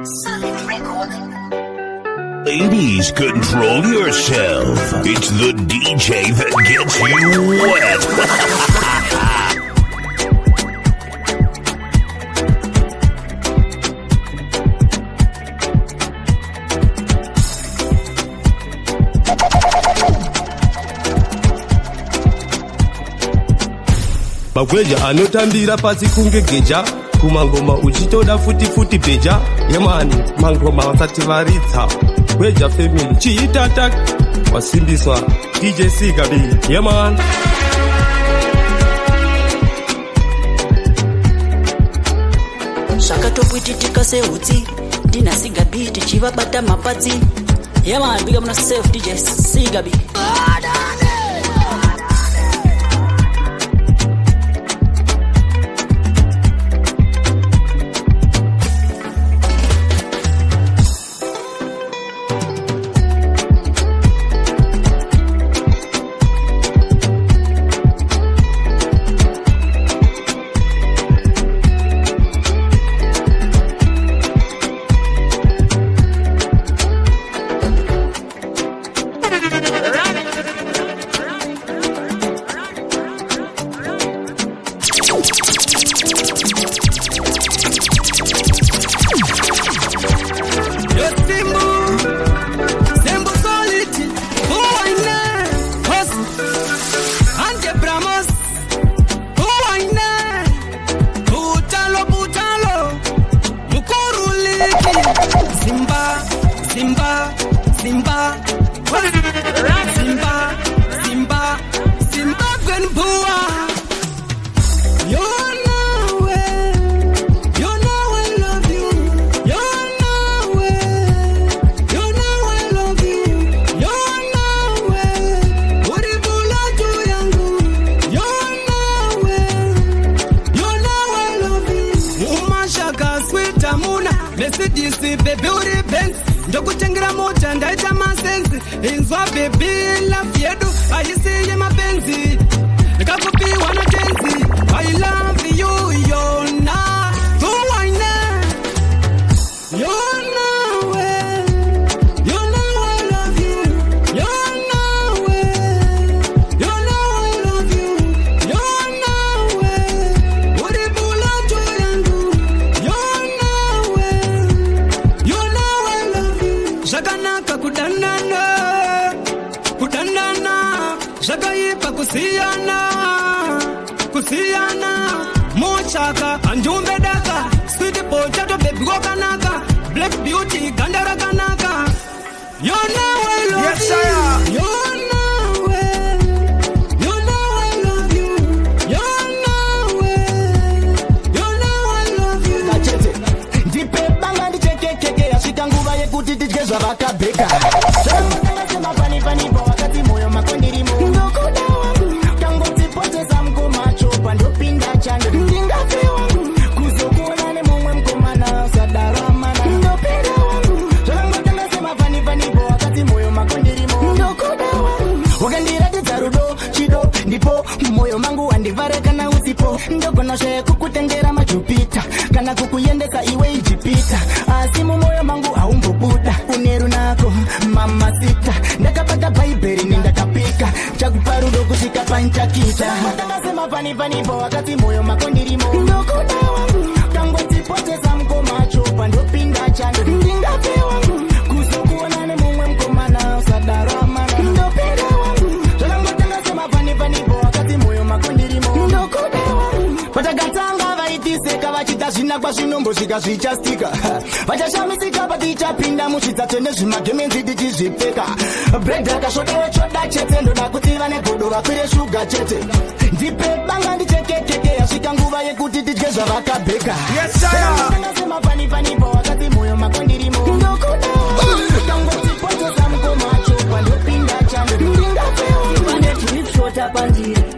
Solid Record. Ladies, control yourself. It's the DJ that gets you wet. Magweja anotambira pasi kunge geja kumangoma uchitoda futi beja yemani mangoma wasati varitsa Gweja family chiitata wasimbiswa DJ Sigabi yemani Shakatopwititika seutsi Dina Sigabi tichivabata mapatsi yemani big up na self DJ Sigabi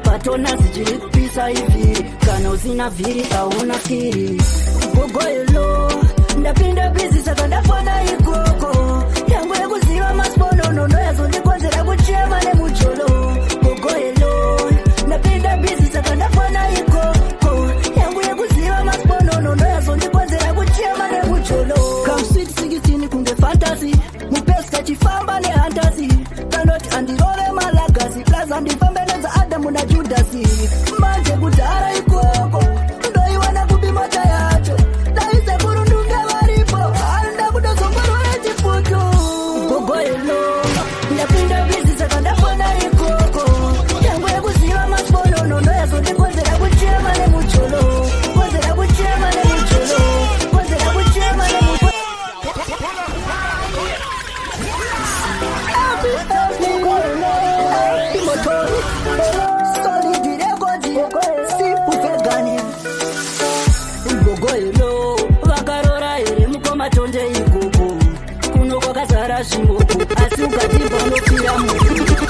Patona sijiri pisa hivi kana uzina viri kauna kiri Gogoelo ndapinda busy saka ndafona ikoko yangu yekuziva maspono nono yazondikonzera kuchema nemucholo Gogoelo ndapinda busy saka ndafona ikoko yangu yekuziva maspono nono yazondikonzera kuchema nemucholo vakazara zvimuku asi ukatipa unofira muku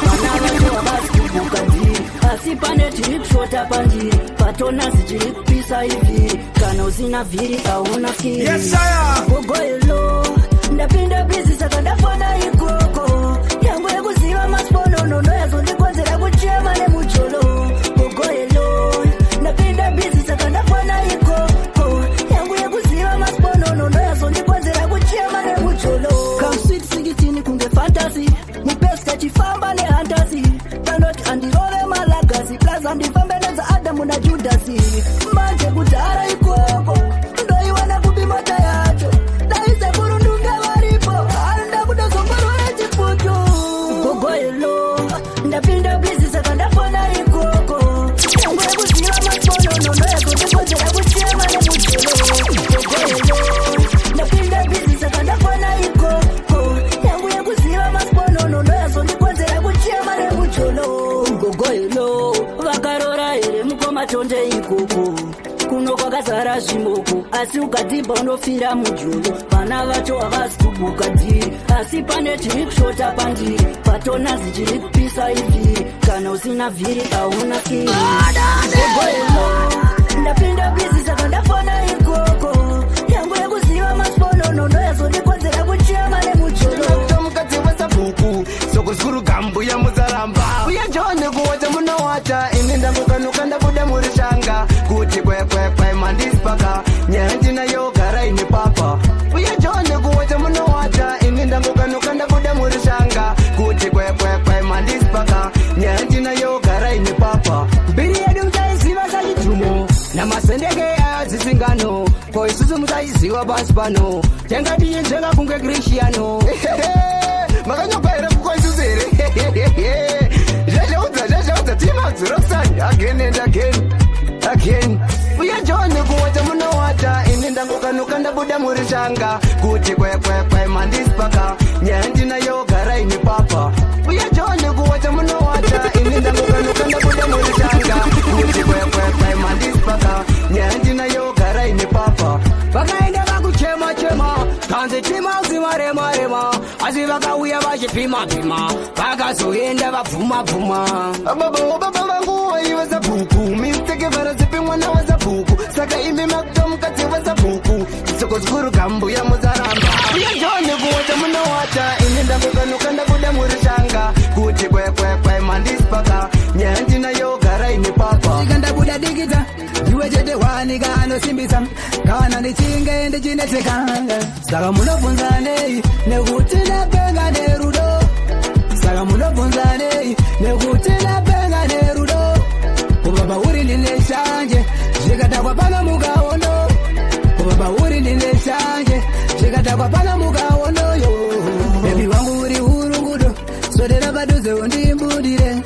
vana vacho havasikubukazi asi pane tiri kushota pandiri patona zichiri kupisa ivhiri kana usina vhiri hauna firi gogoelo ndapinda bizi saka ndafana ikoko yangu yekuziva masponono ndoyazondikonzera kuchema nemujolo gogoelo ndapinda bizi saka ndafana ikoko yangu yekuziva masponono ndoyazondikonzera kuchema nemujolo kamswit sikitini kunge fantasi mupeska chifamba nehantasi panoti andirove malagazi plaza ndifambeneza adamu najudasi manje kudhara ikoko ndoiwana kupimota yacho daise kurundunge varipo anda kudozongorore chiputu gogoelo ndapinda bizi saka ndafona ikoko yangu yekuziva masponono ndoyazondikonzera kuchema nemujolo gogoelo ndapinda bizi saka ndafona ikoko yangu yekuziva masponono ndoyazondikonzera kuchema nemujolo gogoelo vakarora here mukomatonde ikoko kuno kwakazara zvimoko asi ukadhibha unofira mujolo vana vacho havasi kubukadhiri asi pane tiri kushota pandiri patona zichiri kupisa ivhiri kana usina vhiri hauna firi gogoelo ndapinda bizi saka ndafona ikoko yangu yekuziva masponono ndoyazondikonzera kuchema nemujolo mukadzi wesabhuku sokuzukuru gambu yamuzaramba uye jone kuwacha munowata ini ndambukanuka ndabuda muri shanga kuti kwekwekwe mandispaka nyanji nayo gara ine papa uye jone kuwacha munowata ini ndambukanuka ndabuda muri shanga kuti kwekwekwe mandispaka nyanji nayo gara ine papa mbiri yedu mutaiziva sachitumo namasendeke azisingano ko isusu mutaiziva basi pano tengadii njenga kunge kristiano makanyokwaira kukoisuzere zvezveudza timadzurosani again and again uye jone kuwacha munowata ini ndangokanuka ndabuda muri shanga kuti kwekwekwe mandispaka nyanji nayo gara ine papa uye jone kuwacha munowata ini ndangokanuka ndabuda muri shanga kuti kwekwekwe mandispaka nyanji nayo gara ine papa vakaenda vakuchema-chema kanzi tima uzimarema-rema asi vakauya vachipima-pima vakazoenda vabvuma-bvuma baba vangu waiva zabhuku misteke varazipi mwana wazabhuku saka imi makuto mukadzi wazabhuku isoko zikuru gambu yamuzaramba uye jone kuwacha munowata ini ndangokanuka ndabuda muri shanga kuti kwekwekwe mandispaka nyanji nayo gara ine papa ika ndabuda dikita ndiwe chete wanika anosimbisa kana ndichinge ndichinetekanga saka munobvunzanei nekuti ndapenga nerudo saka munobvunzanei nekuti ndapenga nerudo ubaba uri ndine shanje zvikadakwa pano mukaono ubaba uri ndine shanje zvikadakwa pano mukaonoyo bebi wangu uri urungudo sodera padhuze undimbudire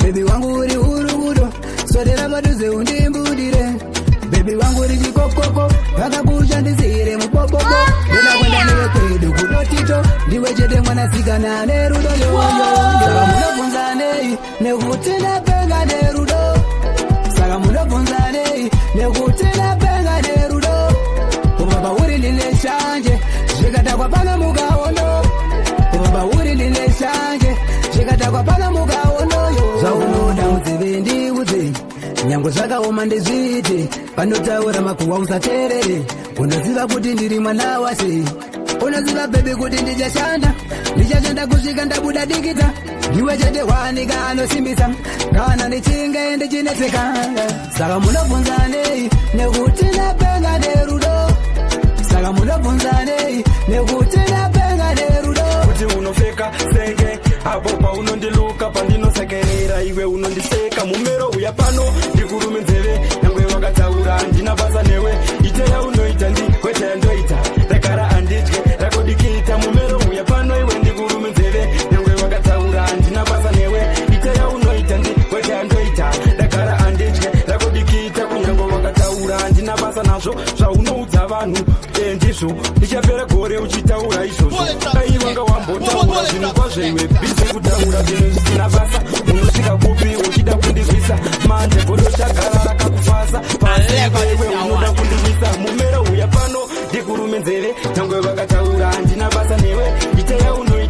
bebi wangu uri urungudo sodera padhuze undimbudire bebi wangu uri chikokoko vakakushandisire mupopopo ndodakwenda newe kwedu kudotito ndiwe chete mwanasikana nerudo yoyo saka munobvunzanei nekuti ndapenga nerudo saka munobvunzanei nekuti ndapenga nerudo ubaba uri ndine shanje zvikadakwa pano mukaono ubaba uri ndine shanje zvikadakwa pano mukaonoyo zvaunoda mudzive ndiudze nyango zvakaoma ndezviti panotaura makuhwa usateerere unoziva kuti ndiri mwana wase unoziva bebi kuti ndichashanda kusvika ndabuda dikita ndiwe chete wanika anosimbisa kana ndichinge ndichinetekanga saka munobvunzanei nekuti ndapenga nerudo saka munobvunzanei nekuti ndapenga nerudo kuti unofeka senge apo paunondiluka pandinosekerera iwe unondiseka mumero uya pano ndikurume nzeve nyangwe wakataura ndina basa newe iteya unoita ndikwete yandoita rakara andidye rakodikita mumero uya pano iwe ndikurume nzeve nyangwe wakataura ndina basa newe iteya unoita ndikwete yandoita rakara andidye rakodikita kunyangwe wakataura ndina basa nazvo zvaunoudza vanhu ndizvo ndichapera gore uchitaura izvozvo aiwanga wambotaura zvinhu kwazvo iwe bizi kutaura zvinhu zvisina basa unosvika kupi uchida kundizvisa manje godo chagara rakakufasa pasiiwe unoda kundivisa mumero uya pano ndikurume nzeve nyangwe vakataura handina basa newe iteya unoita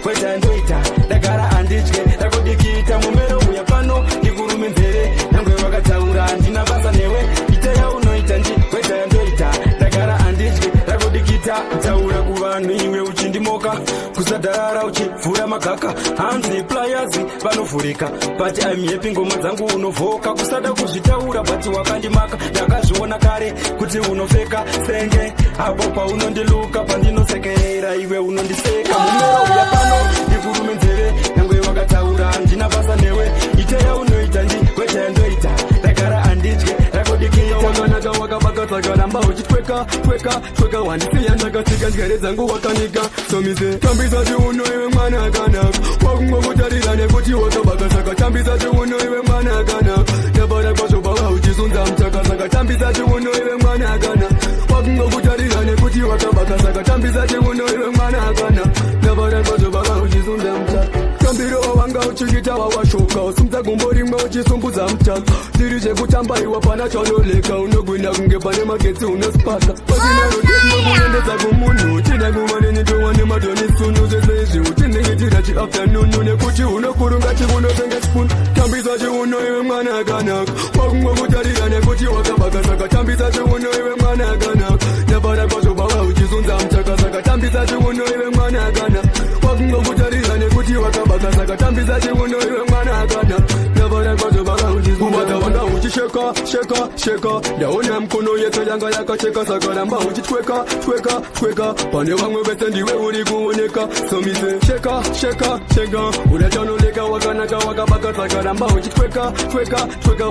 wetandoita ndagara handitye ndakudikita mumero uya pano ndikurumenzere nyangwe vakataura handina basa newe ita yaunoita ndi wetandoita ndagara handitye ndakudikita taura kuvanhu iwe uchindimoka kusadharara uchivhura magaka hanzi players vanovhurika but I'm happy ngoma dzangu unovhoka kusada kuzvitaura but wakandimaka ndakazviona kare kuti unofeka senge apo paunondiluka pandinosekerera iwe unondiseka mumero uya pano ndikurumenzere nyangwe vakataura handina basa newe ite yaunoita ndi wetandoita ndagara handitye ndakodikita wakanaka wakabakasakaramba uchitweka wandisiya ndakatsika njere dzangu wakanika somise tambisa chiuno iwe mwana akanaka wakungwa kutarira nekuti wakabakasaka tambisa chiuno iwe mwana akanaka ndabara kwazvo bava uchizunza mchakasaka tambisa chiuno iwe mwana akanaka wakungwa kutarira nekuti wakabakasaka tambisa chiuno iwe mwana akanaka ndabara kwazvo bava uchizunza mchaka tambiro wawanga uchikita wawashoka usumza gumbo rimwe uchisumbudza mutaka ndiri chekutamba iwa pana chanoleka unogwinda kunge pane magetsi unospata pasinarotinokuendedza kumunhu uchida kuva nenitowa nemadhonisunu zvese izvi uchinengitira chiaftanunu nekuti unokurunga chikunotenge spoon tambisa chiuno iwe mwana akanaka wakungwa kutarira nekuti wakabakasaka tambisa chiuno iwe mwana akanaka ndabara kwazvo bava uchizunza mchakasaka tambisa chiuno iwe mwana akanaka wakungwa kutarira nekuti wakabakasaka tambisa chiuno iwe mwana akanaka ndabara kwazvo bava uchizunza wanga uchisheka ndaona mkono yeso yanga yakacheka sakaramba uchitweka pane vamwe vese ndiwe uri kuoneka somise sheka unatanoleka wakanaka wakabaka sakaramba uchitweka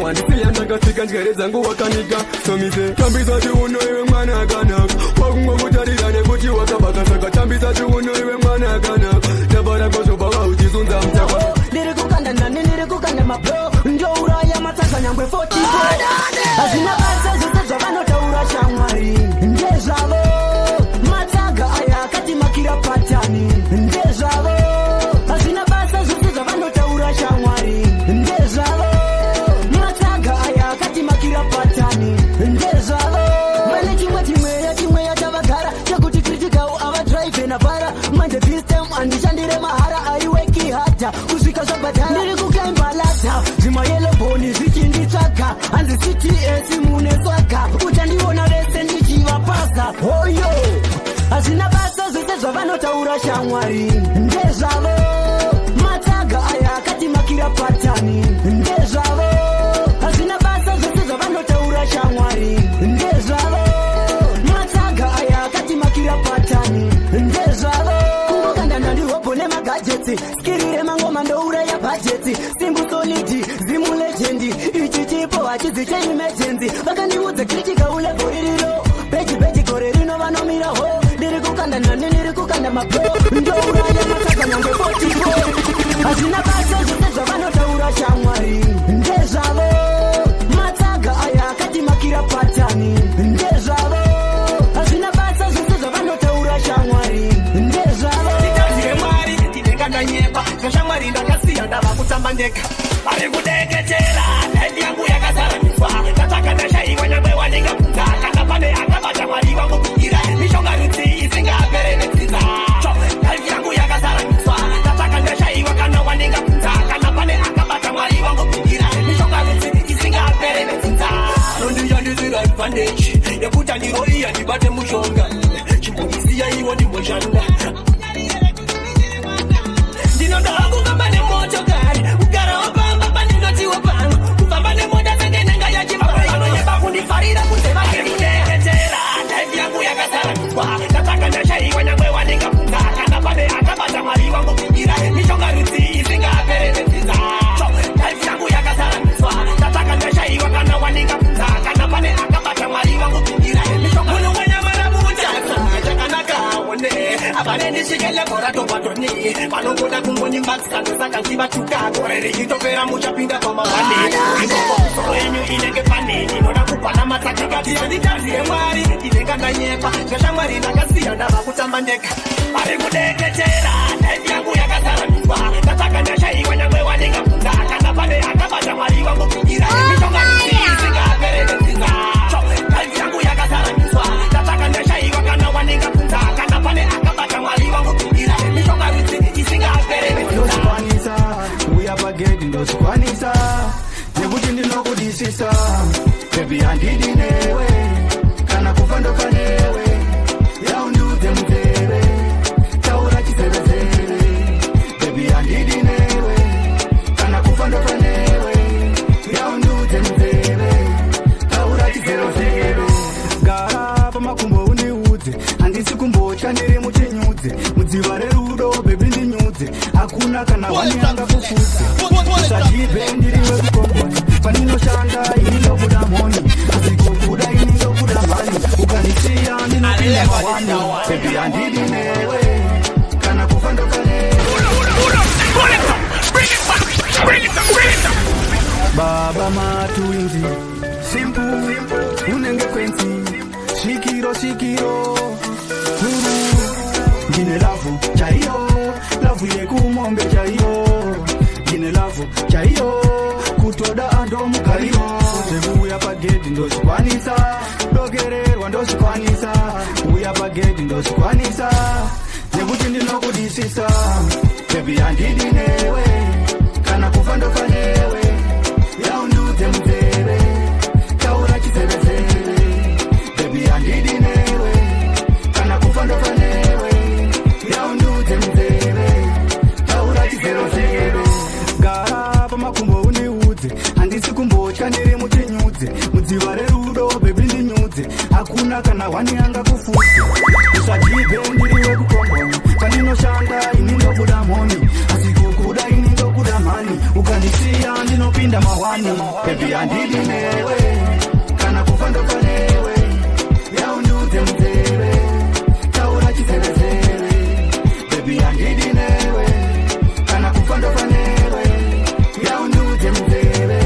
wandisiya ndakasika njere dzangu wakanika somise tambisa chiuno iwe mwana akanaka wakungwa kutarira nekuti wakabakasaka tambisa chiuno iwe mwana akanaka ndabara kwazvo bava uchizunza mchaka ndiri kukanda ndani ndiri kukanda mapro ndouraya matsaka nyangwe 40 hazvina basa zvose zvavanotaura shamwari ndezvavo matsaga aya akatimakira patani ndezvavo hazvina basa zvose zvavanotaura shamwari ndezvavo matsaga aya akatimakira patani ndezvavo vane chimwe yachavagara chekuti kritikau avadrive navhara manje this time andishandire mahara aiweki hata kusvika zvabhadhara ndiri kukaimbalata zvimayelobhoni zvichinditsvaga hanzi cts mune swaga uchandiona vese ndichivapasa hoyo hazvina basa zvese zvavanotaura shamwari ndezvavo matsaga aya akatimakira patani ndezvavo hazvina basa zvese zvavanotaura shamwari ndezvavo matsaga aya akatimakira patani ndezvavo kungokanda ndandirobho nemagadgetsi skirire mangoma ndouraya bhajetsi simbu solidi zimu legendi ichi chipo hachidzi cheemergency vakandiudza kritika ulevo iriro beji gore rino vanomira ho ndiri kukanda nani ndiri kukanda mapro ndouraya matsaga nyangwe 44 hazvina basa zvose zvavanotaura shamwari ndezvavo matsaga aya akatimakira patani ndezvavo hazvina basa zvose zvavanotaura shamwari ndezvavo nditazire mwari ndinengandanyepa zvashamwari ndakasiya ndava kutamba ndega vari kudeketera laifi yangu yakazaraniswa ndatsvaka ndashaiwa nyangwe wandingabvunza kana pane akabata mwari wangu kuira mishonga rutsi isingapere netsitsa laifi yangu yakazaraniswa ndatsvaka ndashaiwa kana wandingabvunza kana pane akabata mwari wangu kuira mishonga rutsi isingapere netsitsa nondiyandizira advantage yekuti andiroiya ndibate mushonga chimbondisiya iwo ndimboshanda ndinoda kufamba nemotokari kugara wapamba pandinotiwa pano kufamba nemota sengenenga yachivaanoyeba kundifarira kunze vakekudeketera laifi yangu yakazaraniswa ndatsvaka ndashaiwa nyangwe wandingabvunza kana pane akabata mwari wangu kuira mishonga rutsi isingapere netsitsa laifi yangu yakazaraniswa ndatsvaka ndashaiwa kana wandingabvunza kana pane akabata mwari wangu kuira mishonga munhu wenyamara mutasa chakanaka one avane ndishikele bora topatoni vanongoda kungonimbakisano saka ndivatuka gore richitopera muchapinda pamahane ivokomusoro yenyu inenge pane inoda kupana matsakikati anditazire mwari ndinenga ndanyepa zvashamwari ndakasiya ndava kutamba ndega vari kudeketera laifi yangu yakazaraniswa ndatsvaka ndashaiwa nyangwe wandingabvunza kana pane akabata mwari wangu kuira mishonga rutsi isingapere netsitsa laifi yangu yakazaraniswa ndatsvaka ndashaiwa kana wandingabvunza kana pane akabata mwari wangu kuira mishonga rutsi isinga hakuna kana wanyanga kufuza usajibe ndiriwe kukomboni paninoshanda inindokuda moni asikukuda inindokuda mani ukanisia ndinopinda mawani bebi andidi newe kana kufandoka newe baba matwinzi simple unenge kwenzi shikiro huru gine lavu chaiyo lavu yekumombe chaiyo gine lavu chaiyo kutoda ando mukaiyo tebuya pagedi ndosikwanisa dogererwa ndosikwanisa uya pagedi ndosikwanisa nekuti ndinokudisisa bebi andidi newe kana kufandoka newe yaunduze mzeve taura chizevezeve bebi andidi newe kana kufandoka newe yaunduze mzeve taura chizevezeve gara pamakumbo uniudze handisi kumbotya nere mutinyudze mudziva rerudo bebi ndinyudze hakuna kana wanianga kufuze usajibe ndiriwe kukomboni pandinoshanda inindobuda moni asikukuda inindokuda mani ukandisiya ndinopinda mawani bebi andidi newe kana kufandoka newe yaunduze mzeve taura chizevezeve bebi andidi newe kana kufandoka newe yaunduze mzeve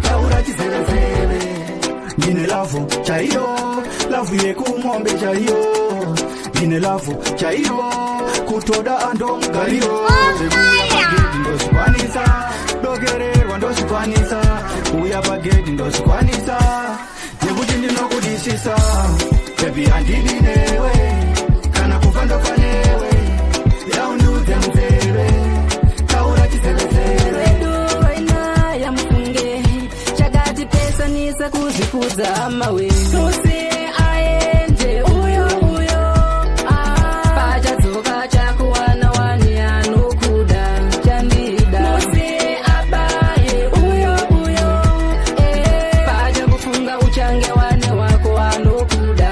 taura chizevezeve ndine lavu chaiyo lavu yekumombe chaiyo ndine lavu chaiyo kutoda ando mgaliyo zebuya pagedi ndosikwanisa dogererwa ndosikwanisa uya pagedi ndosikwanisa nekuti ndinokudisisa bebi andidi newe kana kufandoka newe yaunduze mzeve taura chizevezeve waina ya mfunge chakati pesa nisa kuzvikudza amawe tusiye aende uyo pachadzoka chakuwana wani anokuda chandida musiye abaye uyo pachakufunga uchange wane wako anokuda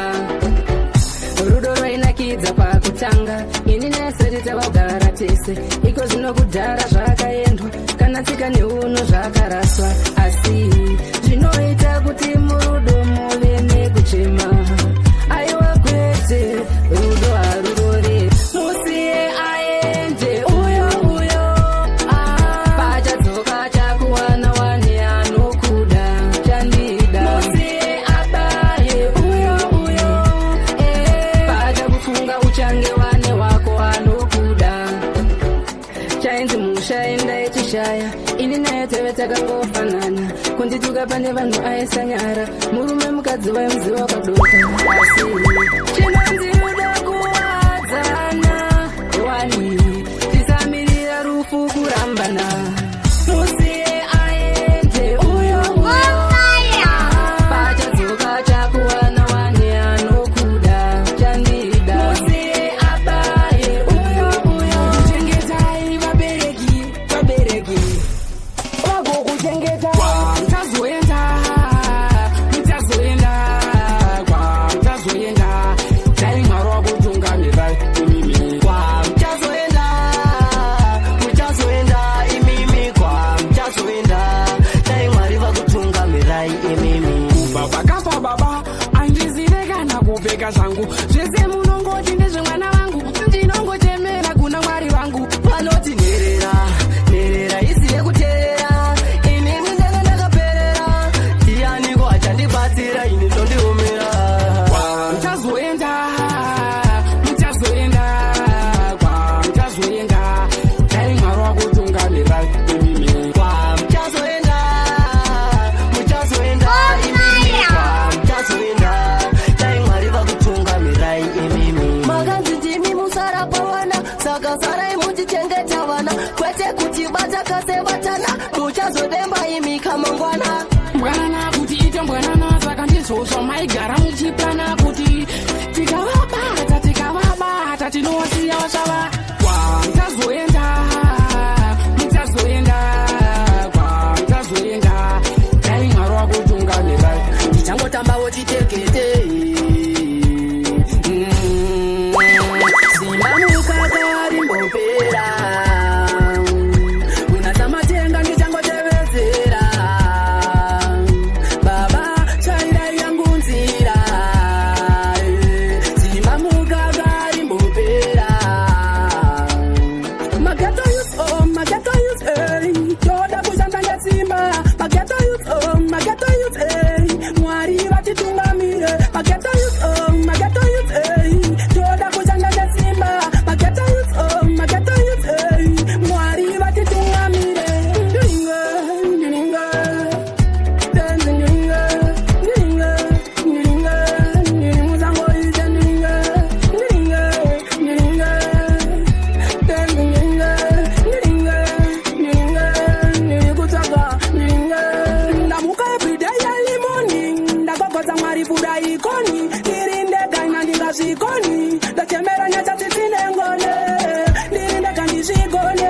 rudo roinakidza pakutanga ini neseti tavagara tese iko zvinokudhara zvakaendwa kana tsika neuno zvakaraswa asi zvinoita kuti murudo muve nekuchema aiwa kwete rudo harurore musiye aende uyo pachadzoka chakuwana wani anokuda chandida musiye abaye uyo pachakufunga uchange wane wako anokuda chainzi musha enda echishaya ini naye teve takangofanana kundituka pane vanhu aisanyara murume mukadzi waimzi wakadoka asi chinonzi rudo kuwadzana wani tisamirira rufu kurambana musiye aende uyo pachadzoka chakuwana wani anokuda chandida musiye abaye uyo chengetai vabereki vagokuchengeta mutazoenda dai mwari wakutungamira imimi muchazoenda imimi muchazoenda dai mwari vakutungamirai imimi kubva pakafa baba andizive kana kupfeka zvangu zvese munongoti ndezvemwana vangu ndinongotemera kuna mwari vangu vanoti nherera izive kuteerera inini ndanga ndakaperera iyaniko achandibatsira ini tondiomera muchazoenda dai mwari wakutungamira imimi muchazoenda dai mwari vakutungamirai imimi makanzi ndimi musarapawana saka sarai muchichengeta vana kwete kuti batakasevatana muchazodemba imi kamangwana mbwanana kuti ite mbwanana saka ndizvozvo maigara muchipana kuti tikavabata tinosiya vashava muchazoenda dai mwari wakutungamira tichangotambawo chitekete zimba mukaka rimbopera ndachemera nyachasitine ngone ndirinda kandizvigone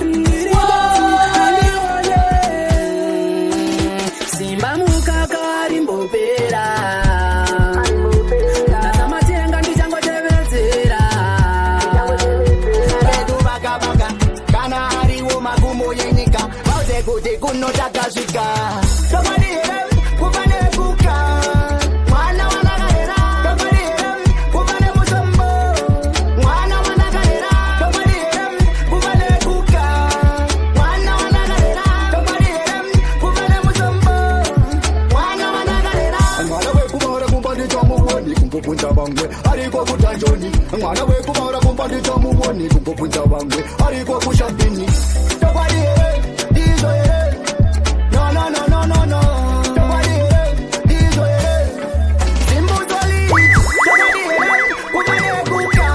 ndirigoti simba mukaka rimbopera ndazamatenga ndichangotevedzera Bedu baka kana hariwo magumo yenyika vauze kuti kunotakasvika tomadire kufane kuka mwana wanakarera tomadire kufane musombo mwana wanakarera tomadire kufane kuka mwana wanakarera tomadire kufane musombo mwana wanakarera mwana wekubara kumbandi chamuwoni kumbopunza vamwe ariko kutanjoni mwana wekubara kumbandi chamuwoni kumbopunza vamwe ariko kushambini tomadire ndizo no no no no no no tomadire ndizo simbuzoli tomadire kufane kuka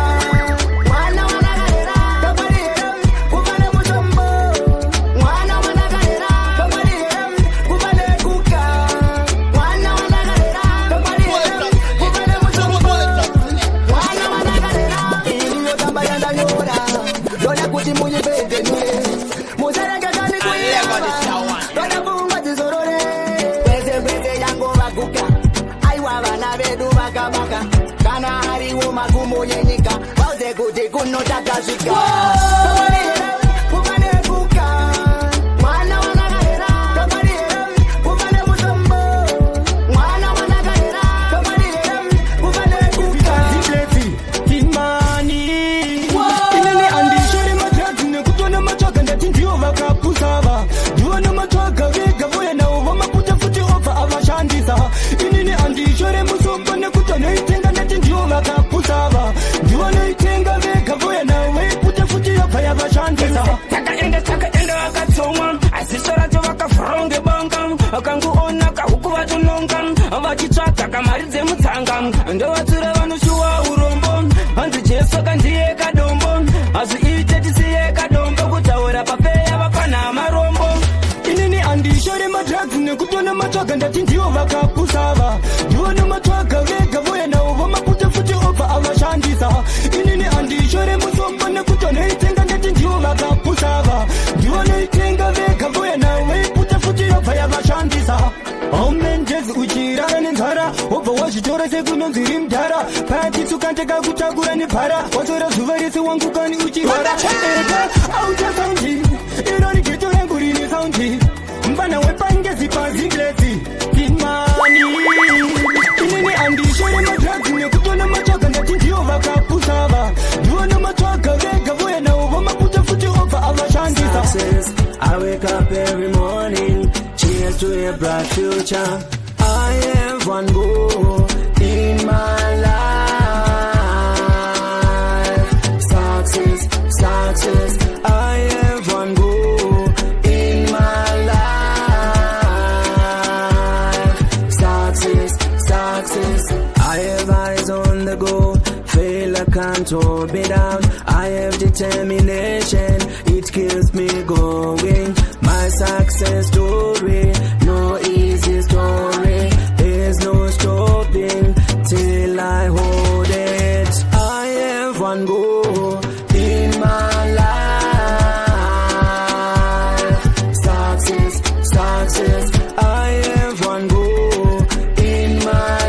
mwana wanakarera tomadire kufane musombo mwana wanakarera tomadire kufane kuka mwana wanakarera tomadire kufane musombo mwana wanakarera iliyo tamba yandanyora dona kuti munyipedzenure musarekekani kuiamba dona pfungwa dzizorore pese yango vaguka aiwa vana vedu vakavaka kana hariwo magumo yenyika vauze kuti kunotakasvika tomadire kufane kuka mwana wanakarera tomadire kufane musombo mwana wanakarera tomadire kufane kuka Ziplefi, Timani. Inini andishori madragi nekutona matsvaga ndati ndiyo vakapusava ndiona matsvaga vega voya navo vamakuta futi obva avashandisa inini andishore musombo nekutonoitenga ndati ndiyo vakapusava ndiwanoitenga vega voya navo vaikuta futi yobva yavashandisa takaenda vakatsomwa asishoracho vakavhuronge banga akanguona kahuku vatononga vachitsvaga kamari dzemutsanga ndovatsura vanoshuwa urombo hanzi jesu kandiye kadombo hazviite tisiye kadombo kutaura papeya vapana marombo inini andishore madragi nekutona matsvaga ndati ndiyo vakapusava ndiona matsvaga vega voya navo vamakuta futi obva avashandisa inini andishore musombo nekutonoitenga ndati ndiyo vakapusava ndiwanoitenga vega voya navo vaikuta futi yobva yavashandisa aumenjezi uchirara nenzara wobva wazvitora sekunonzi ri mudhara patitsukandeka kutakura nebhara watora zuva rese wangukani uchirara ega auta saundi irori geto rangu rine saundi mfana wepangezi pazinglesi timani inini andishore madragi nekutona matsvaga ndati ndiyo vakapusava ndiona matsvaga vega voya navo vamakuta futi obva avashandisa I wake up every morning, cheers to a bright future. I have one goal in my life. Success, success. I have one goal in my life. Success, success. I have eyes on the goal. Failure can't hold me down. I have determination. It keeps me going. My success story, no easy story. There's no stopping till I hold it. I have one goal in my life. Success, success. I have one goal in my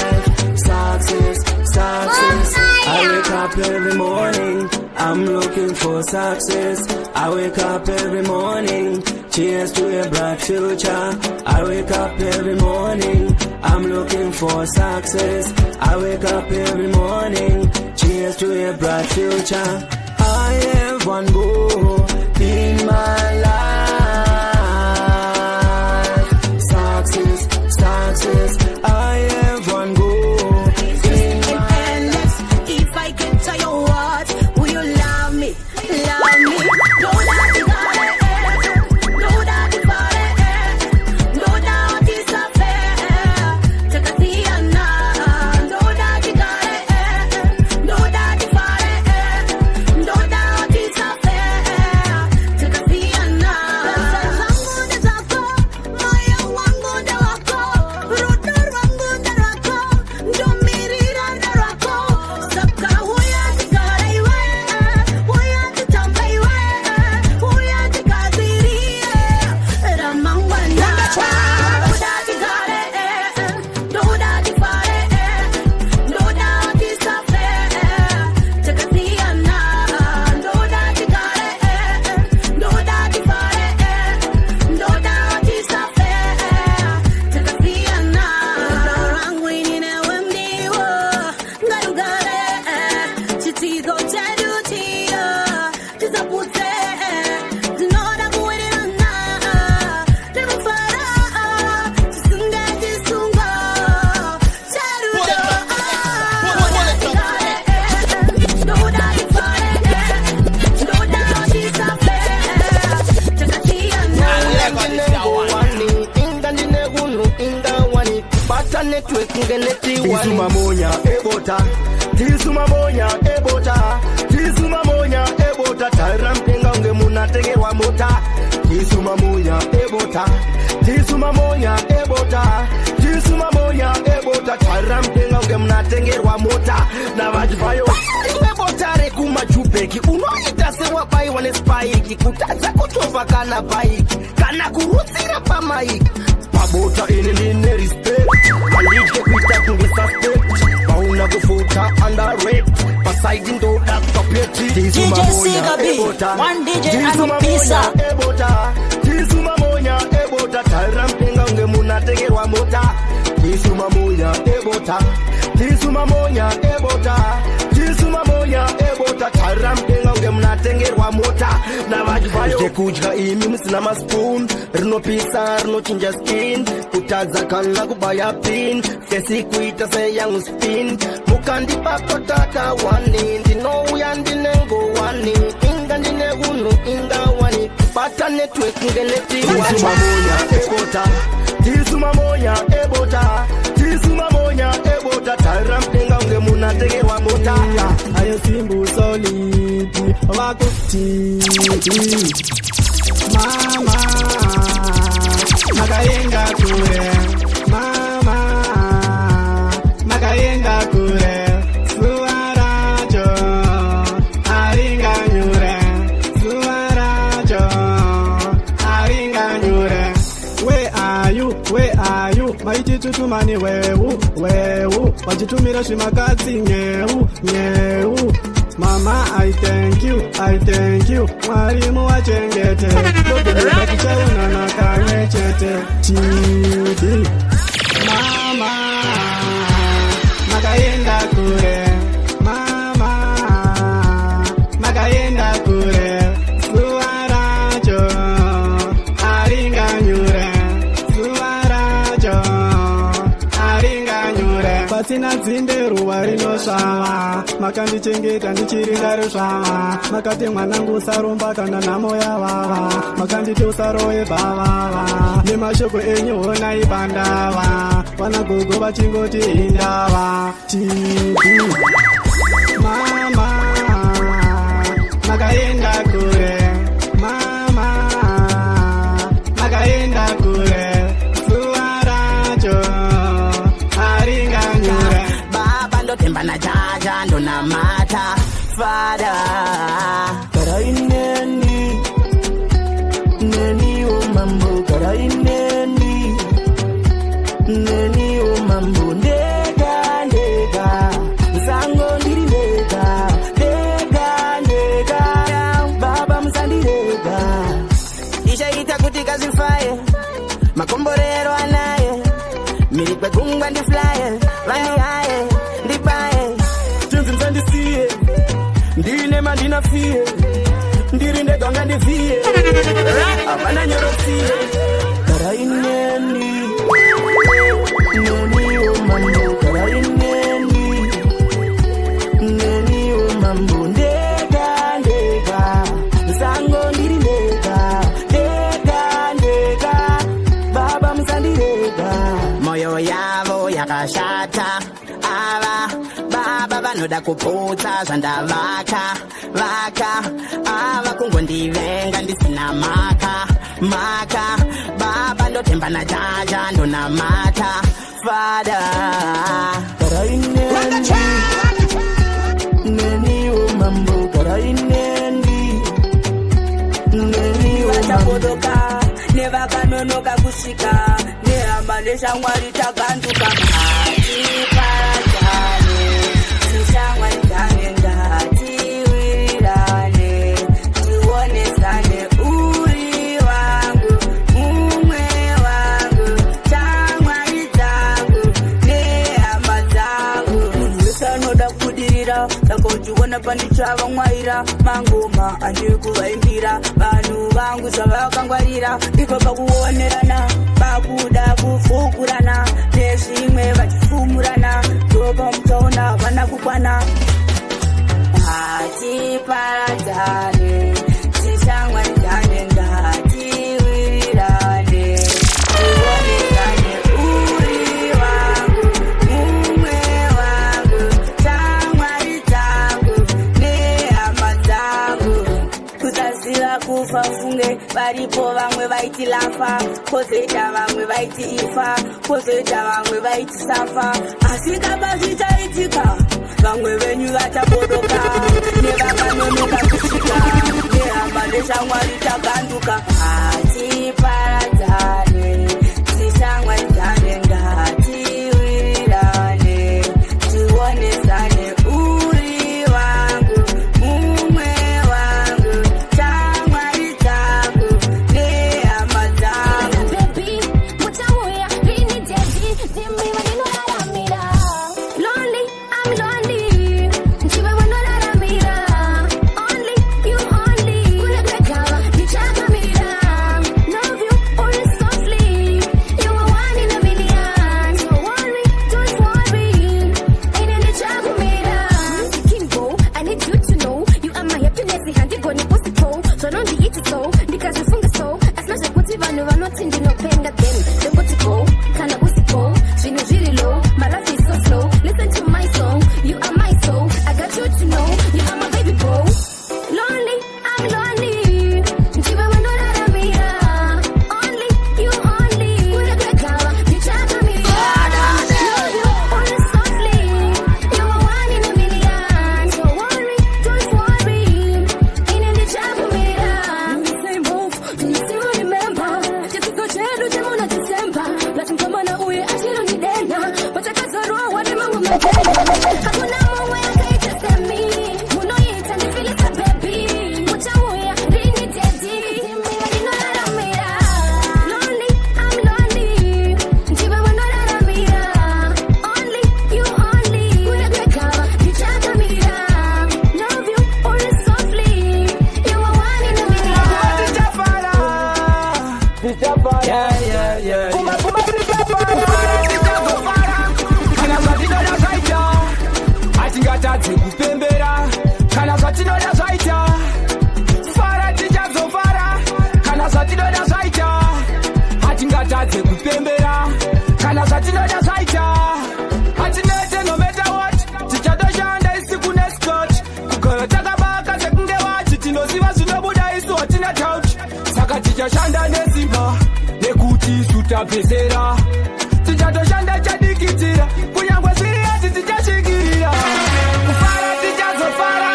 life. Success, success. I wake up every morning, I'm looking for success. I wake up every morning, cheers to a bright future. I wake up every morning, I'm looking for success. I wake up every morning, cheers to a bright future. I have one goal in my life. Success, success. I have one goal. If I can tell you what, will you love me? Love me. No that you got it. No that you got it. No that it's a fair. Take a Tiana. No that you got it. No that you got it. No that it's a fair. Take a Tiana. network ngeneti wani Tisuma monya ebota Tisuma monya ebota Tisuma monya ebota Tarampenga unge munategerwa mota Tisuma monya ebota Tisuma monya ebota Tisuma monya ebota Tarampenga unge munategerwa mota Na vajivayo Ebotare kumachupeki unoita sewa pai wane spike kutaza kutova kana bike kana kurutsira pamaiki Pabota inene respect Alike kuita kunge suspect Pauna kufuta underrate Pasaidi ndo dakta peti Tisuma monya ebota One DJ Tisuma monya ebota Tisuma monya ebota Tarampenga unge munategerwa mota Tisuma monya ebota Tisuma monya ebota Tisuma monya ebota Tarampenga unge munatengerwa mota Na vajivayo Ike kudya imi musina maspoon Rinopisa rinochinja skin Kutaza kana kubaya pin Fesi kuita se yangu spin Mukandipa kotaka wani Ndinouya ndinengo wani Inga ndine unu inga wani Pata network ngeneti wani Tisuma monya ebota Tisuma monya ebota Tisuma monya ebota Tarampenga unge munategerwa mota Ayo simbu solidi wako titi Mama Makayenga kure Mama Makayenga kure Suarajo Aringa nyure Suarajo Aringa nyure Where are you? Where are you? Maiti tutumani wewu Wajitumira shimakazi nyeu Mama, I thank you Mwalimu wachengete Lobele kichauna na kanyechete Chidi Mama Makaenda kure Mama Makaenda kure Suarajo Aringa nyure Suarajo Aringa nyure Patina zinderu warino shama Makandi chengeta ndichiringari shama Makati mwanangu sarumba kana namo ya wawa Makandi tusaroe bawava Nemashoko enyu hona ibandava Wanagogo bachingoti indava Tibi Mama Makaenda kure Mama Makaenda kure Suarajo Aringa nyure Baba ndo temba na jaja ndo na mata Fada Karaineni Neni o mambo Karaineni Neni o mambo Ndega ndega Msango ndiri ndega Ndega ndega Baba msandi ndega Isha ita kutika zifaye Makomborero anaye Mirikwe kunga ndi flyer Vani haye Ndipaye Tunzi msandisiye Ndine mandina fie Ndiri ndega nga ndifie Avana nyorosie Karaineni Neni o mambo Karaineni Neni o mambo Ndega ndega Msango ndiri ndega Ndega ndega Baba msandi ndega Moyo yavo yakashata Ava Baba vanoda kuputsa zvandavaka Ava kungondivenga ndisina maka Baba ndotemba na jaja ndona mata Fada Karaineni Neni o mambo Karaineni Neni o mambo Nevakanonoka kusika Nehamba neshamwari takanduka Parajane Sishamwari tanenga Tiwirirane Tionesane uri wangu Umwe wangu Chamwari zangu Nehamba zangu Nisanoda kudirira Saka uchiona pandichava mwaira Mangoma andikuvaimbira Vanhu vangu zvavakangwarira Iko pakuonerana Pakuda kufukurana Nezvimwe vachifumurana Ndopa mutaona vana kukwana Hatiparadzane Tishamwaridzane ngatiwirirane Tionekane uri wangu iwe varipo vamwe vaiti lafa kozoita vamwe vaiti ifa kozoita vamwe vaiti safa asi kapa zvichaitika vamwe venyu vachabodoka nevakanonoka kusvika nehama neshamwari taganduka hatiparadzane tishamwaridzane ngatiwirirane tionesane uri wangu mumwe wangu shamwari dzangu nehama dzangu Baby, mutauya rini dedi dimi vaninoraramira lonely I'm lonely ndiwe wanoraramira only you only kulegegava ndichakamira love you always softly you are one in a million so worry don't worry ine ndichakumira Kimbo I need you to know you are my happiness handigoni possible so nondiiti so ndikazvifunga so asina zvekuti vanhu vanoti ndinopenga then ndengoti go kana usipo zvinhu zviri low my life is so slow listen to my song you are my soul I got you to know you are my baby bro lonely I'm lonely ndiwe wanoraramira only you only kuregegava ndichakamira love you always softly you are one in a million so worry don't worry ine ndichakumira same move do you still remember chitsidzo chedu chemuna December latimkamana uye achirondidena pachakazorwa wade mangu matenda hakuna mumwe akaita semi munoita ndifilisa baby muchauya rini dedi dimi vaninoraramira lonely I'm lonely ndiwe wanoraramira only you only kuregegava ndichakamira love you always softly you are one in a million atingatadze kupembera kana zvatinoda zvaita fara tichazofara kana zvatinoda zvaita atingatadze kupembera kana zvatinoda zvaita atinete no matter what tichatoshanda isiku nescot kugara takabaka sekunge wati tinoziva zvinobuda isu hatina tauchi saka tichashanda nesimba nekuti isu tapezera tichatoshanda chadikitira kunyangwe zviri asi tichashikirira kufara tichazofara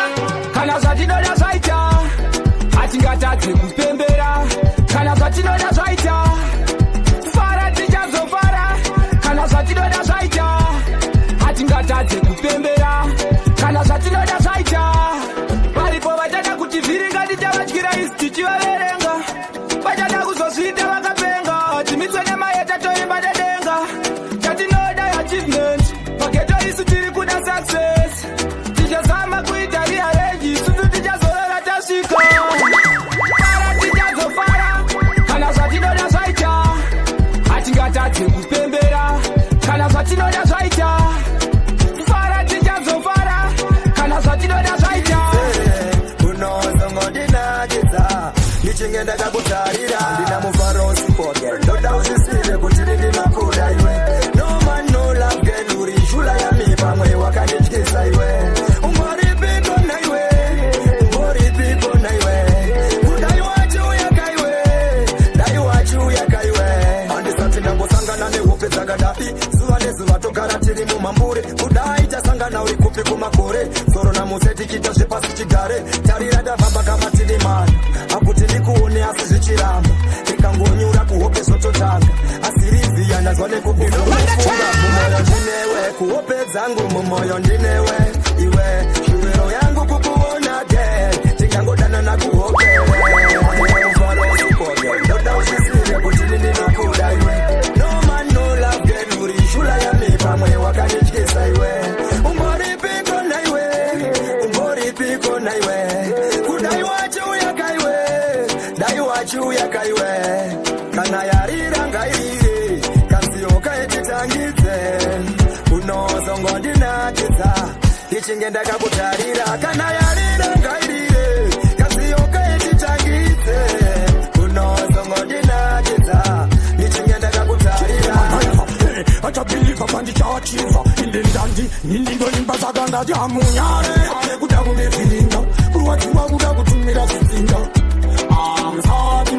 kana zvatinoda zvaita hatingatadze kupembera kana zvatinoda zvaita fara tichazofara kana zvatinoda zvaita hatingatadze kupembera kana zvatinoda zvaita varipo vachada kuti vhiringa tichavatyira isi tichivaverenga vachada kuzozviita vakapenga timitswe nemayeta toimba nedenga chatinoda achievement pageto isu tiri kuda success tichazama kuita rearrange isusu tichazorora tasvika fara tichazofara kana zvatinoda zvaita hatingatadze kupembera kana zvatinoda zvaita fara tichazofara kana zvatinoda zvaita unozongodinakidza ndichinge ndakakutarira ndina mufaro usipoge ndoda uzisive kuti ndinakuda iwe no man no love girl uri shula yami pamwe wakandityisa iwe ungoripiko naiwe ungoripiko naiwe kudai wacho yakaiwe dai wacho yakaiwe handisati ndambosangana nehope dzakadai zuva nezuva togara tiri mumambure kudai tasangana uri kupi kumakore soro namuse tichita zvepasi chigare tarira ndavhamba kama tiri mana akuti ndikuone asi zvichiramba ikangonyura kuhope zvototanga asi riziya ndazwa nekubinofunga mumoyo ndinewe kuhope dzangu mumoyo ndinewe iwe shuvero yangu kukuona ge tingangodana nakuhope ndoda uzisive kuti ndinokuda iwe no man no love girl uri shula yami pamwe wakandityisa iwe ungoripiko naiwe ungoripiko naiwe kudai wacho yakaiwe dai wacho yakaiwe kana yarira ngairire kanziyo kaititangidze unozongodinakidza ndichinge ndakakutarira kana yarira ngairire kanziyo kaititangidze unozongodinakidza ndichinge ndakakutarira achabiliva pandichachiva indendandi nindindolimba zakandati amunyare kuda kundeviringa kurwadziwa kuda kutumira zvidzinga amsad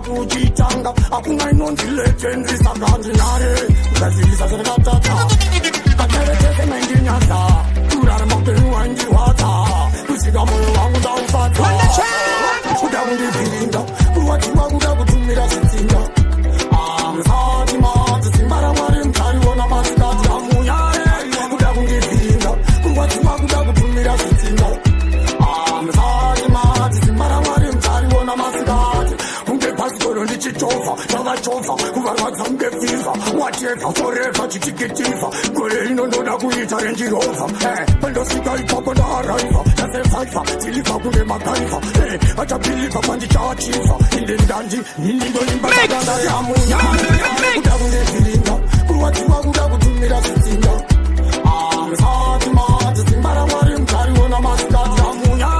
kuchitanga hakuna inonzi legendary sakandinare ngazivisa zvingatata kateretese mendinyasa kurarama upenyu wandirwadza kusvika moyo wangu ndaufadza kuda kundivhiringa kurwadziwa kuda kutumira zvitsinga musati madzi simba ramwari mutariona masikati amunyare kuda kundivhiringa kurwadziwa kuda kutumira zvitsinga musati madzi simba ramwari mutariona masikati kunge bhasikoro ndichichovha ndakachovha kuvarwadza kunge fivha watevha forevha chitikitifa gore rino ndoda kuita renjirova pandosvika ipapo ndaaraiva ndasevhaiva tilibva kunge magaiva achabilibva pandichaachiva inde ndandi ninindonimba dakandayamunya kuda kunge zviringa kurwadziwa kuda kutumira zvitsinga musati madzi simba ramwari mutariona masikati amunya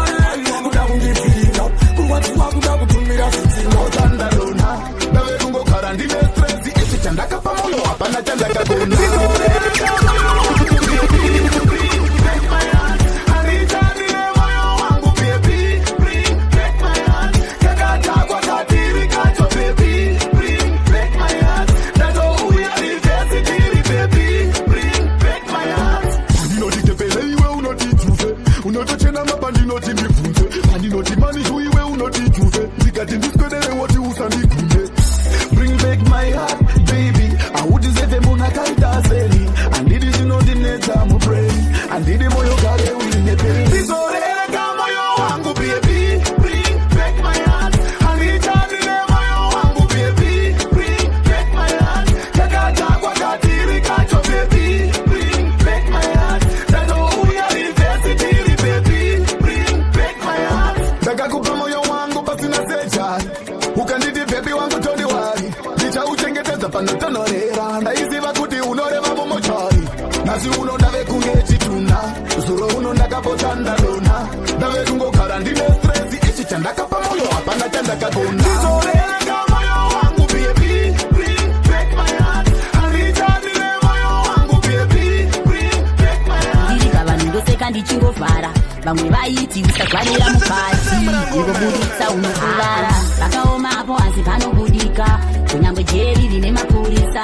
kuda kunge zviringa kurwadziwa kuda kutumira zvitsinga utandalona ndave kungogara ndine stresi ichi chandakapa moyo hapana chandakagona vamwe vaiti usagwarira mukati ingobuditsa unokuvara vakaomapo asi panobudika kunyangwe jeri rine mapurisa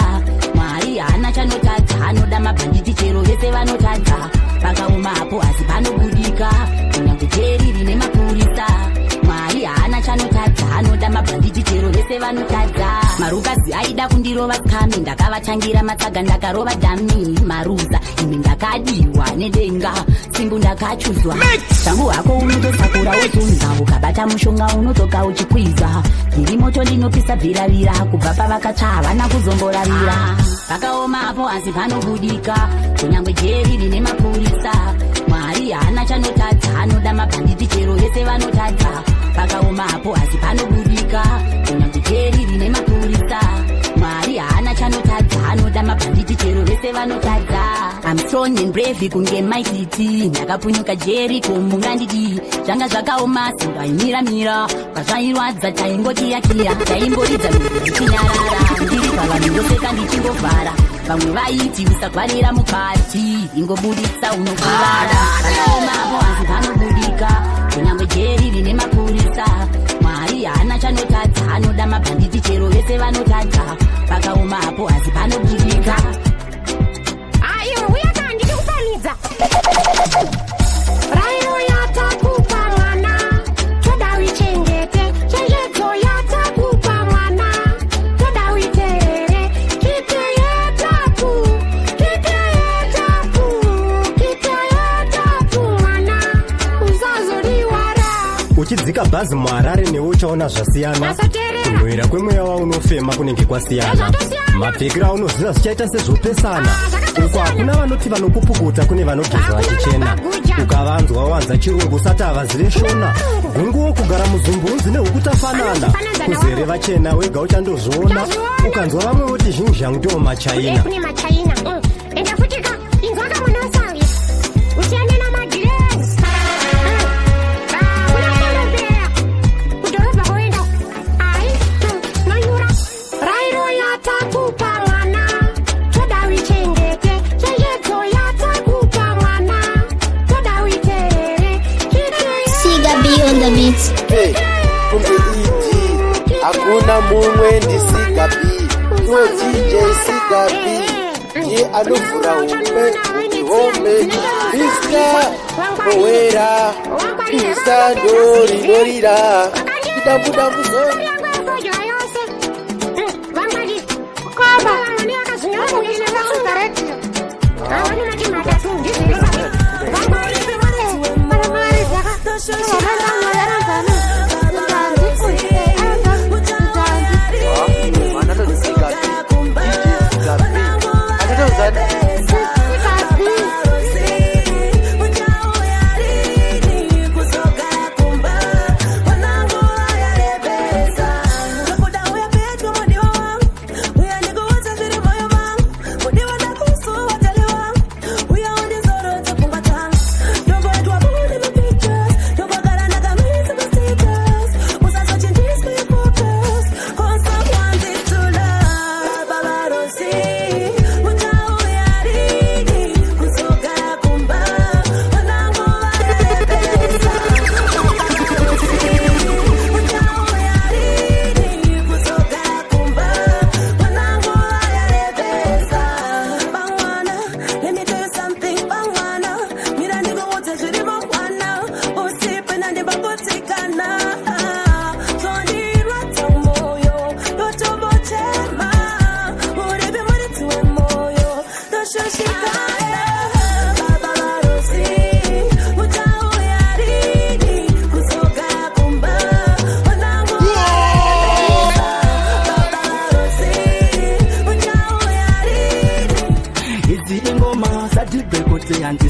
mwari haana chanotadza anoda mabhanditi chero vese vanotadza vakaomapo asi panobudika kunyangwe jeri rine mapurisa mwari haana chanotadza anoda mabhanditi chero vese vanotadza marukazi aida kundirova skami ndakavatangira matsaga ndakarova dhami maruza imi ndakadiwa nedenga simbu ndakachuzwa shangu hako unotosakura wozunza ukabata mushonga unotoka uchikwiza ndiri moto ndinopisa bviravira kubva pavakatsva havana kuzomboravira vakaomapo asi panobudika kunyangwe jeri rine mapurisa mwari haana chanotadza anoda mabhanditi chero vese vanotadza vakaomapo asi panobudika kunyangwe jeri rine mapurisa mwari haana chanotadza anoda mabhanditi chero vese vanotadza I'm strong and brave kunge maititi ndakapunyuka jeri kumungandidi zvanga zvakaoma simba imiramira pazvairwadza taingotiyakira taimboridza miri ichinyarara ndiri pavanhu ndoseka ndichingovhara vamwe vaiti usagwarira mukati ingobuditsa unokuvara vakaomapo asi panobudika kunyangwe jeri rine mapurisa mwari haana chanotadza anoda mabhanditi chero vese vanotadza vakaomapo asi panobudika iwe uyaka ndikukupamidza rairo yatakupa mwana toda uichengete chenjedzo yatakupa mwana toda uiteere kite yetapu mwana usazoriwara uchidzika bhazi muharare newe uchaona zvasiyana kunwira kwemweya waunofema kunenge kwasiyana mapfekero aunoziva zvichaita sezvopesana uko hakuna vanoti vanokupukuta kune vanogeza vachichena ukavanzwa wanza chirungu usati havazive shona gunguwo kugara muzumbunzi nehukutafanana kuzere vachena wega uchandozviona ukanzwa vamwe voti zhinji zhangu ndiwo machaina Hey, from the EG, kuna mumwe ndisikapi iwe DJ sikapi ye anovhura hombe Mr. Owera isando rinorira idambu zoni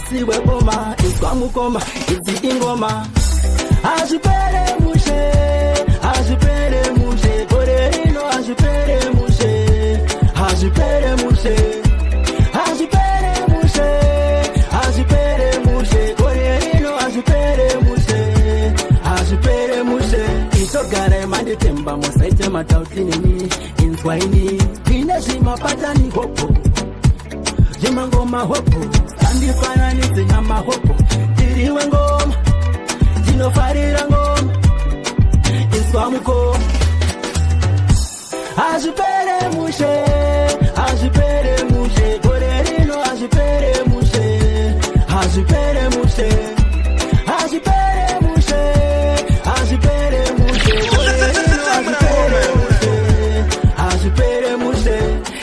Siwe boma, iswa mukoma, izi ingoma. Ajipere mushe, korerino ajipere mushe, korerino ajipere mushe. Itogare mandi temba mosaite matautinini, inswaini, ineshima patani hopo, jimangoma hopo. Ndifananize nyamahopo tiriwe ngoma ndinofarira ngoma iswamuko azvipere mushe korerino azvipere mushe azvipere mushe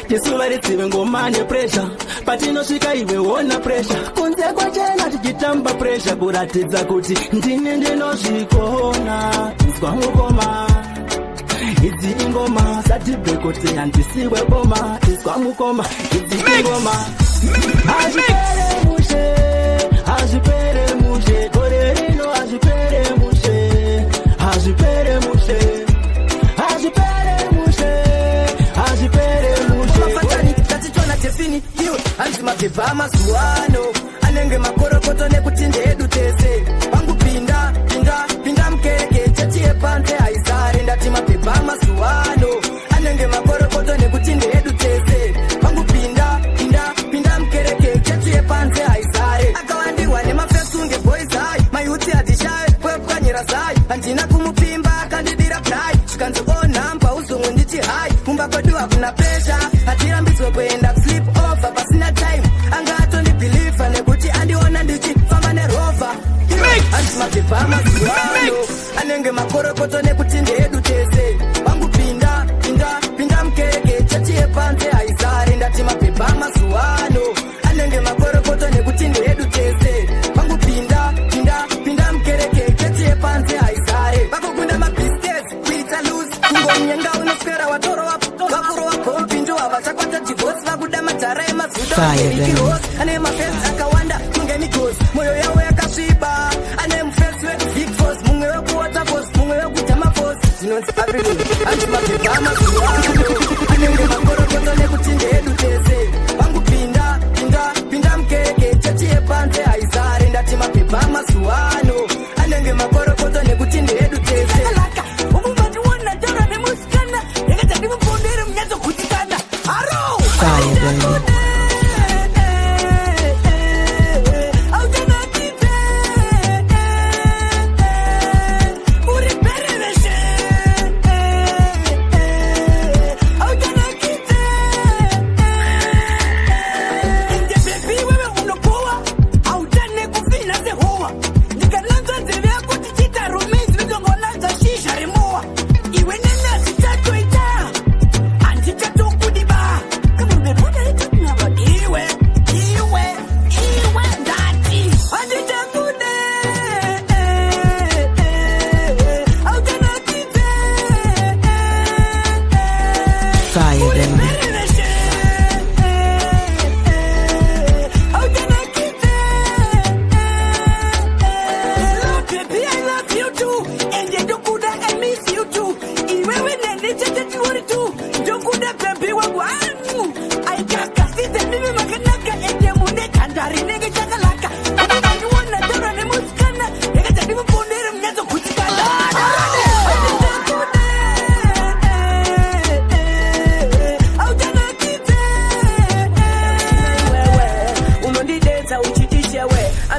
tisuva ritsive ngoma nepresha patinosvika iwe wona presha kunze kwachena tichitamba presha kuratidza kuti ndini ndinozvikona izwa mukoma idzi ingoma satibhekoti handisiwe boma izwa mukoma idzi ingoma azvipere mushe korerino azvipere mushe tatichona tefini iwe hanzi mabhebha mazuwano anenge makorokoto nekutinde edu tese vangu pinda mkereke chechi yepanze haizare ndati mabhebha mazuwano anenge makorokoto nekutinde edu tese vangu pinda mkereke chechi yepanze haizare akawandirwa nemafesunge boys hai mayuti hadishaye kwepwanyira zai handina kumupimba akandidira prai zvikanzi onhamba uzomwe nditi hai mumba kwedu hakuna pesha hatirambidzwe kuenda slip over pasina time anga atondibhiliva nekuti andiona ndichifamba nerova hanzi mabhebha mazuwano anenge makorokoto nekuti ndeedu tese vangu pinda mkereke chechi yepanze haizare ndati mabhebha mazuwano anenge makorokoto nekuti ndeedu tese vangu pinda mkereke chechi yepanze haizare vakokunda mabhiskets kuita luzi kungonyenga unoswera watoro vakuru wakompindu havachakwata divosi vakuda majara emazudaerikirosi ane mafensi akawanda kunge migosi mwoyo yavo yakasviba ane mufensi webigfos mumwe wekuwaterfos mumwe wekujamafos zinonzi abril hanzi mabhebha mazuwano anenge makorokoto nekuti ndeedu tese vangu pinda mkereke chechi yepanze haizare ndati mabhebha mazuwano anenge makorokoto nekuti ndeedu tese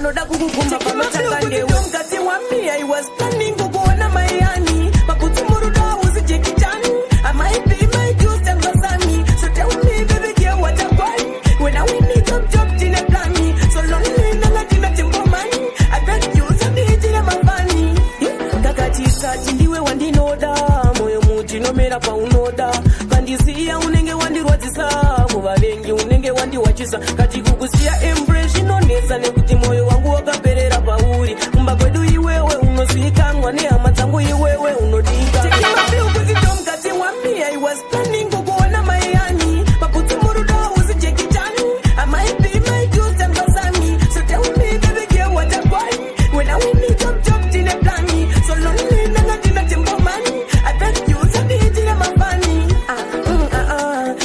anoda kukuguma pamatanga newe mukati wami I was planning kukuona mayani makuti muruda uzijekichani I might be my juice and basami so tell me baby girl what I want when I win it up job in a plan me so lonely nanga tina tempo money I bet you sabi jina mabani kakatisa ndiwe wandinoda moyo muti nomera pa unoda kandisiya unenge wandirwadzisa muvavengi unenge wandiwachisa kati kukusiya embrace inonesa nekuti moyo wangu wakaperera pauri kumba kwedu iwewe unozikanwa nehama dzangu iwewe unodika tekemapiukutitomukati wami I was planning kukuona mayani makuti muruda uzijekichani I might be my juice and basami so tell me baby girl what I want when I win it up job in a plan me so lonely nanga tina tempo money I bet you sabi jina mabani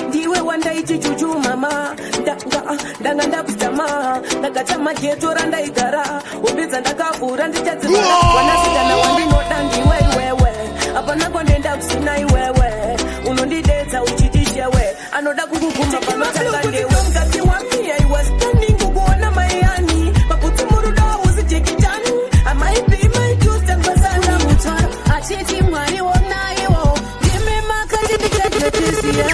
ndiwe wandaiti chuchu mama ndanga ndakutama ndakatama geto randaigara umbidza ndakavhura ndichadzivana wanasikana wandinoda ndiwe iwewe apana kwandenda kusina iwewe unondidedza uchitishewe anoda kukuguma panotanga ndewe mukati wami I was planning kukuona mayani makuti muruda uzijekichani I might be my juice and basana mutara achiti mwari wonaiwo ndime makati ndiketletisiya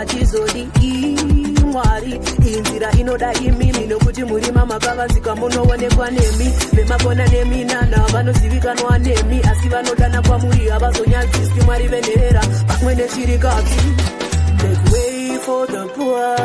achizodi imwari inzira inoda imimi nokuti muri mamapavanzika munoonekwa nemi vemapona neminana vanozivikanwa nemi asi vanodana kwamuri havazonyadziswi mwari venherera pamwe neshirikadzi make way for the poor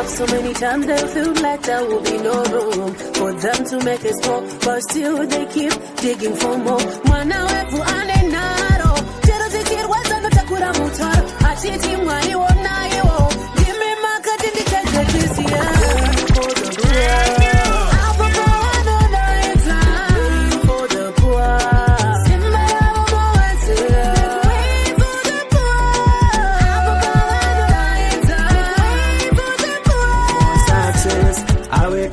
so many times they feel like there will be no room for them to make us fall, but still they keep digging for more. Mwana wefu anenaro, jero zikirwaza notakura mutaro, achiti mwani wonayo, give makati ndikajekisia. For the poor, for the poor.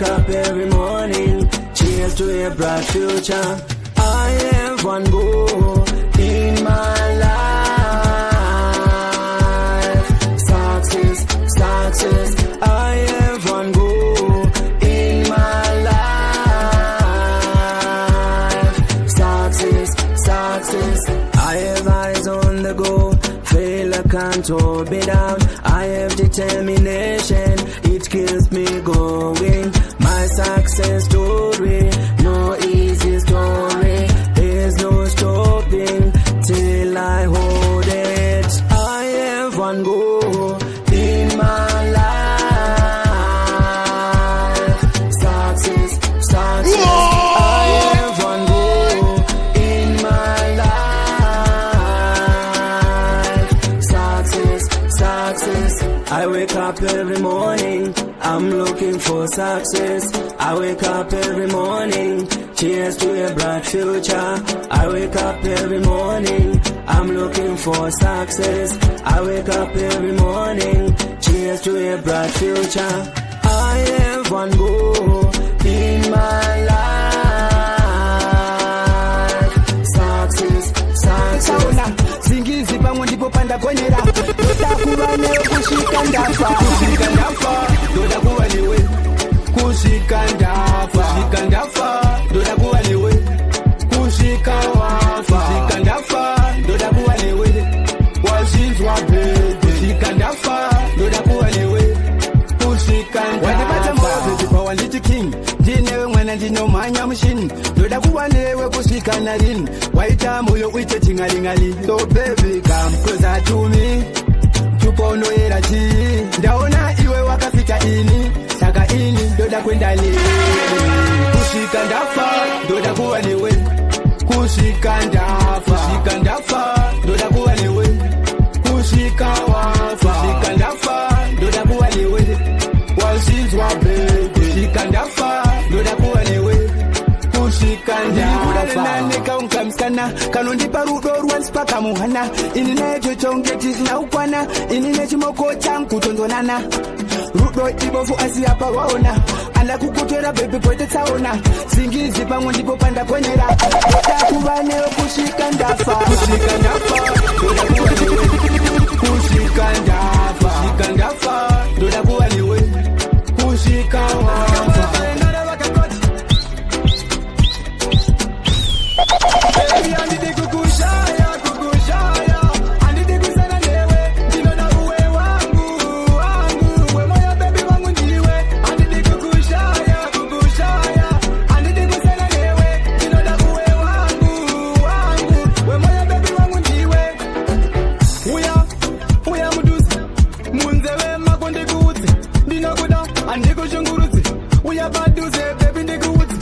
Up every morning, cheers to a bright future. I have one goal in my life. Success, success. I have one goal in my life. Success, success. I have eyes on the goal. Fail, I can't hold me down. I have determination. It keeps me going. My success story, no easy story. There's no stopping till I hold it. I have one goal in my life. Success, success. I have one goal in my life. Success, success. I wake up every morning, I'm looking for success. I wake up every morning, cheers to a bright future. I wake up every morning, I'm looking for success. I wake up every morning, cheers to a bright future. I have one goal in my life. Success, success. Zingizi pamwe ndipo panda kwenera Dodakuwa newe kushika ndafa Kushika ndafa, dodakuwa newe Kushika ndafa Kushika ndafa, dodakuwa newe Kushika wafa Kushika ndafa, dodakuwa newe Washinzwa bebe Kushika ndafa, dodakuwa newe Kushika ndafa Wadipata mwabe, kwa wanditi king Jinewe mwana jino manya mshini Dodakuwa newe kushika narini Waita moyo uite tingalingali So baby come closer to me Tupo noera chi Ndaona iwe wakafika ini Saka ini doda kwenda li Kushika ndafa doda kuwa newe Kushika ndafa Kushika ndafa doda kuwa newe Kushika wafa Kushika mwana kanondipa rudo rwanspaka muhana ini naecho chonge tisina ukwana ini nechimoko changu kutonzonana rudo ibofu asi apa waona anda kukutora bebi pote tsaona singizi pamwe ndipo pandakonyera oda kuva newe kusvika ndafa kusvika ndafa ndoda kuva newe kusvika wafa baby andidi kukushaya kukushaya andidi kusana newe ndinoda uwe wangu wangu we moyo baby wangu ndiwe andidi kukushaya kukushaya andidi kusana newe ndinoda uwe wangu wangu we moyo baby wangu ndiwe uya muduzi munzewe makonde kuudze ndinokuda andikushungurudze uya paduze baby ndikuudze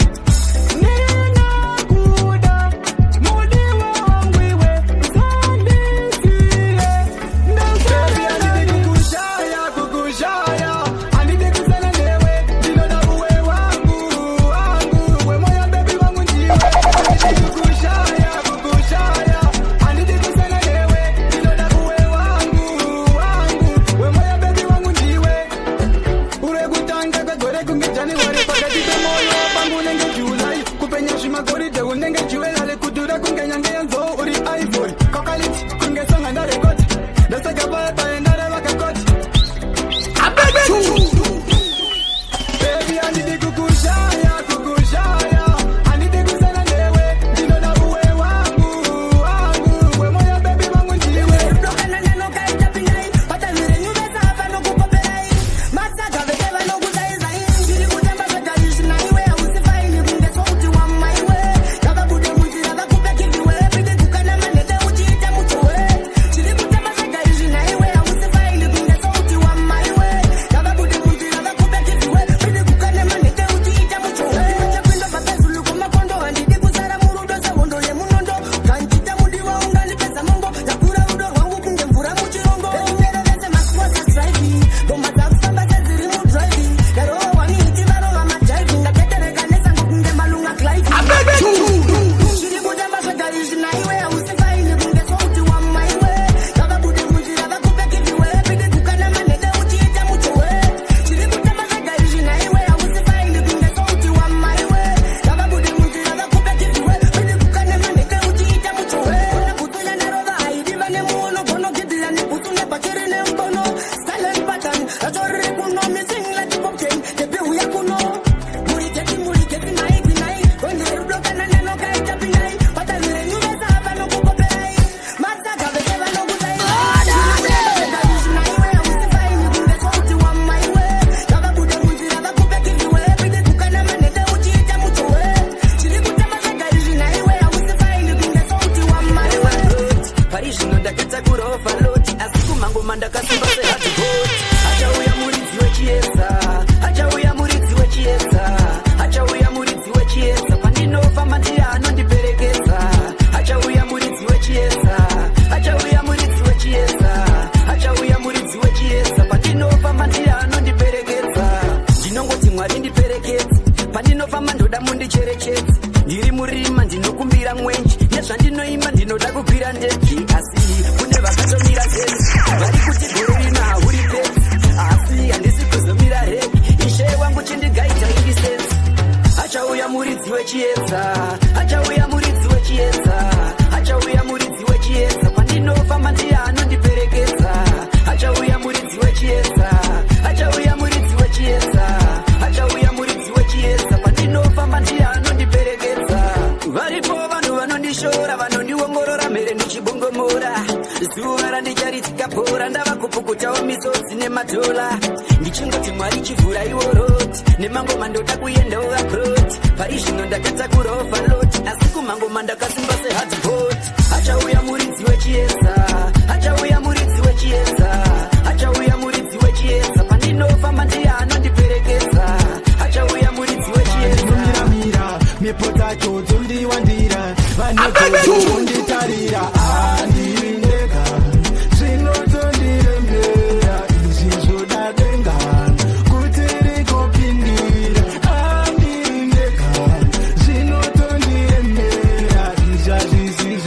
Easy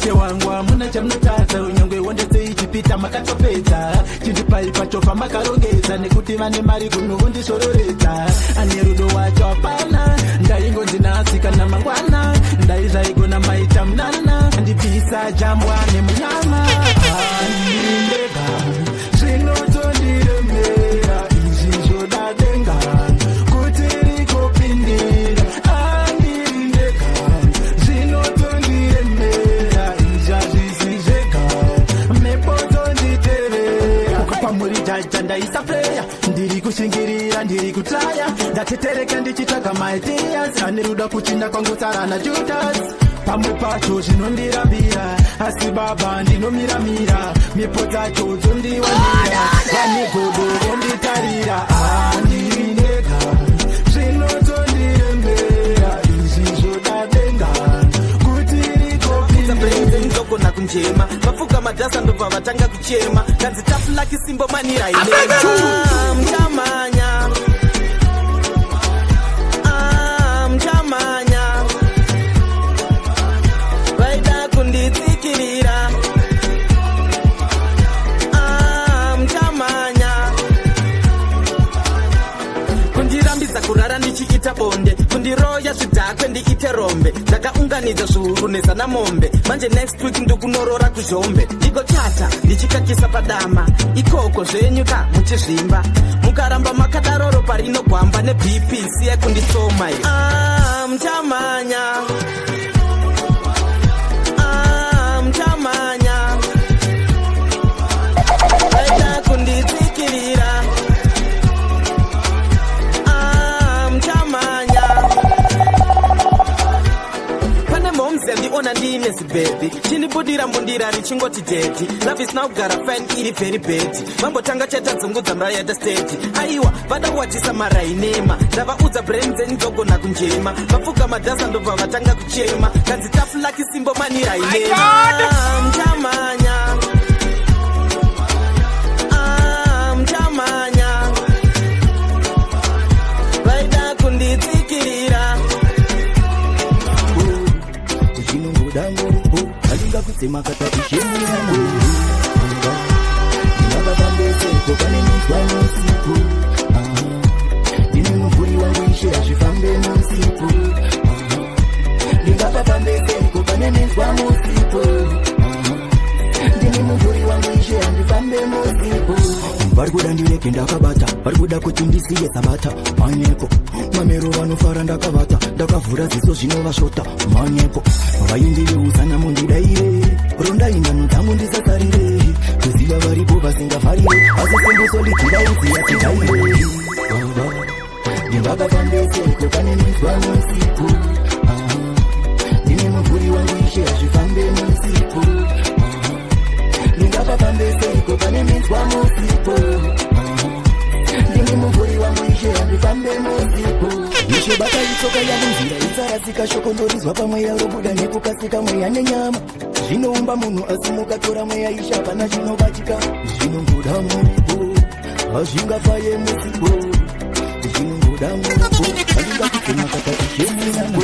ishe wangu amuna chamunotadza unyangwe wondetse ichipita makatopedza chindipai pachofa makarongedza nekuti vane mari kunovondishororedza ane rudo wacho hapana ndaingonzi nhasi kana mangwana ndaizvaigona maita munana ndipisa jambwa nemunyama andindega zvinotondiremera izvi zvodadenga kuti rikopindira andirindega zvinotondiremera izvazvisizvega mepotonditerera ukapamuri jaja ndaisa pleya ndiri kushingirira ndiri kutraya ndatetereka ndichitsvaga maitias ane ruda kuchinda kwangu tsarana judas pamwe pacho zvinondirambira asi baba ndinomiramira mhepo dzacho dzondiwanira vane godo vonditarira andinega zvinotondirembera izvi zvodadenga kuti rikopinzokona kunjema vapfuka madhasa ndobva vatanga kuchema kanzi tafulaki simbo manirainega mchamanya mchamanya vaida kunditsikirira mchamanya kundirambidza kurara ndichiita bonde kundiroya zvidhakwe ndiite rombe ndakaunganidza zviuru nezana mombe manje next week ndikunorora kuzhombe ndigochata ndichikakisa padama ikoko zvenyuka muchizvimba mukaramba makadaroro parinogwamba nebp siya kunditsoma mchamanya mchamanya vaida kunditsikirira mchamanya pane momzi andiona ndiine zibhebhi chinibudira mbundira richingoti dedi love is now kugara fine iri very bad vambotanga chatadzungudza murayada stage aiwa vada kuwatisa marainema ndavaudza brain dzenidzogona kunjema vapfuka madhasa ndobva vatanga kuchema kanzi tafulaki simbo manirainema mchamanya mchamanya vaida kunditsikirira zvinongodamurupo alinga kutsema kataishemuyana ndinavavambeseko pane minzwa musiku ndine muvuri wangu ishe azvifambe musiku ndingavavambeseko pane minzwa musiku ndine muvuri wangu ishe andifambe musiku vari kuda ndireke ndakabata vari kuda kuti ndisiye sabata manyepo mamero vanofara ndakavata ndakavhura ziso zvinovashota manyepo vaindiriuzana mundidaire rondaingano dzangu ndisatarire kuziva varipo vasingafarire asi sembosolidzidaidziyatidaire ndingavavambeseko pane minzwa musiku ndine muvuri wangu ishe azvifambe musiku ndingavavambeseko pane minzwa musiku ndine muvuri wangu ishe andifambe musiku ishe bata itsoka yamunzira itsarasika shoko ndorizwa pamweya robuda nekukasika mweya nenyama zvinoumba munhu asi mukatora mweya ishe hapana chinobatika zvinongoda muripo hazvingafaye musipo zvinongoda muripo hazvingakutemakata ishemuyana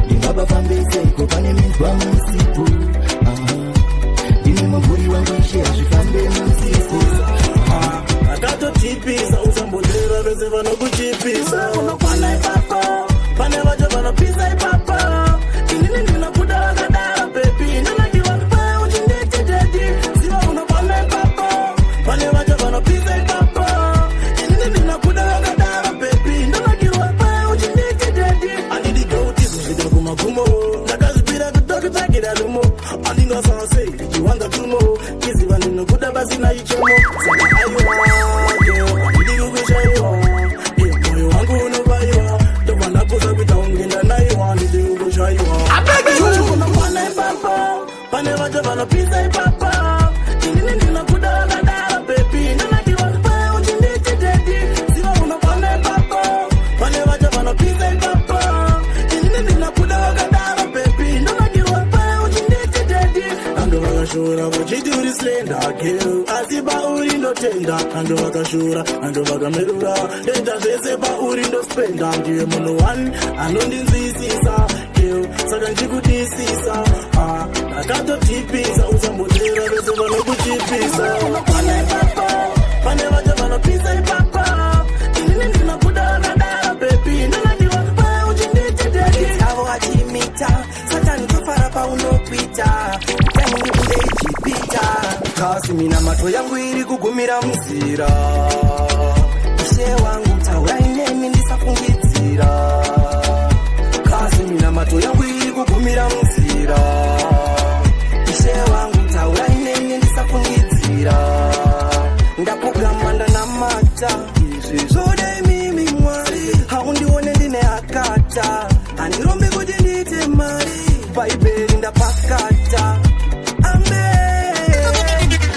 ndingavafambeseko pane minzwa musiku ndine muvuri wangu ishe hazvifambe musiku akatotipisa usambondera vese vanokuchipisa unokwana ipapo pane vacho vanopisa ipapo inini ndinokuda vakadaro bebi ndinakivakupa uchindititeti ziva unokwana ipapo pane vacho vanopisa ipapo inini ndinokuda vakadaro bebi ndinakivakupa uchindititeti andidigautisuzvida kumagumo ndakazvipira kutokutsvagira lumo andingasase ndichiwanza tumo kiziva ndinokuda pasina ichomo saka aiwa moyo wangu unovaiwa ndovanakuza kuita ungenda naiwa ndidiukushaiwa unokwana ipapo pane vacho vanopisa ipapo inini ndinokuda vakadaro bebi ndinakivakupa uchindititeti ziva unokwana ipapo pane vacho vanopisa ipapo inini ndinokuda vakadaro bebi ndinakivakupa uchindititeti ando vakashora vachiti uri slenda keu asi pauri ndotenda ando vakashora ando vakamerura ndoita zvese pauri ndospenda ndiye munhu 1 anondinzwisisa keu saka ndikudisisa vatotipisa usambotera vese vanokuchipisa pane papa pane vacho vanopisa ipapa inini ndinakuda radara bebi ndinadiwa paya uchinditideki avo achimita satani tofara paunopita tangi kunde ichipita kasi mina mato yangu iri kugumira muzira ishe wangu taura ineni ndisafungidzira kasi mina mato yangu iri kugumira muzira ishe wangu taura ineni ndisafungidzira ndakugamba ndanamata izvi zvodai mimi mwari haundione ndine akata handirombi kuti ndiite mari bhaibheri ndapakata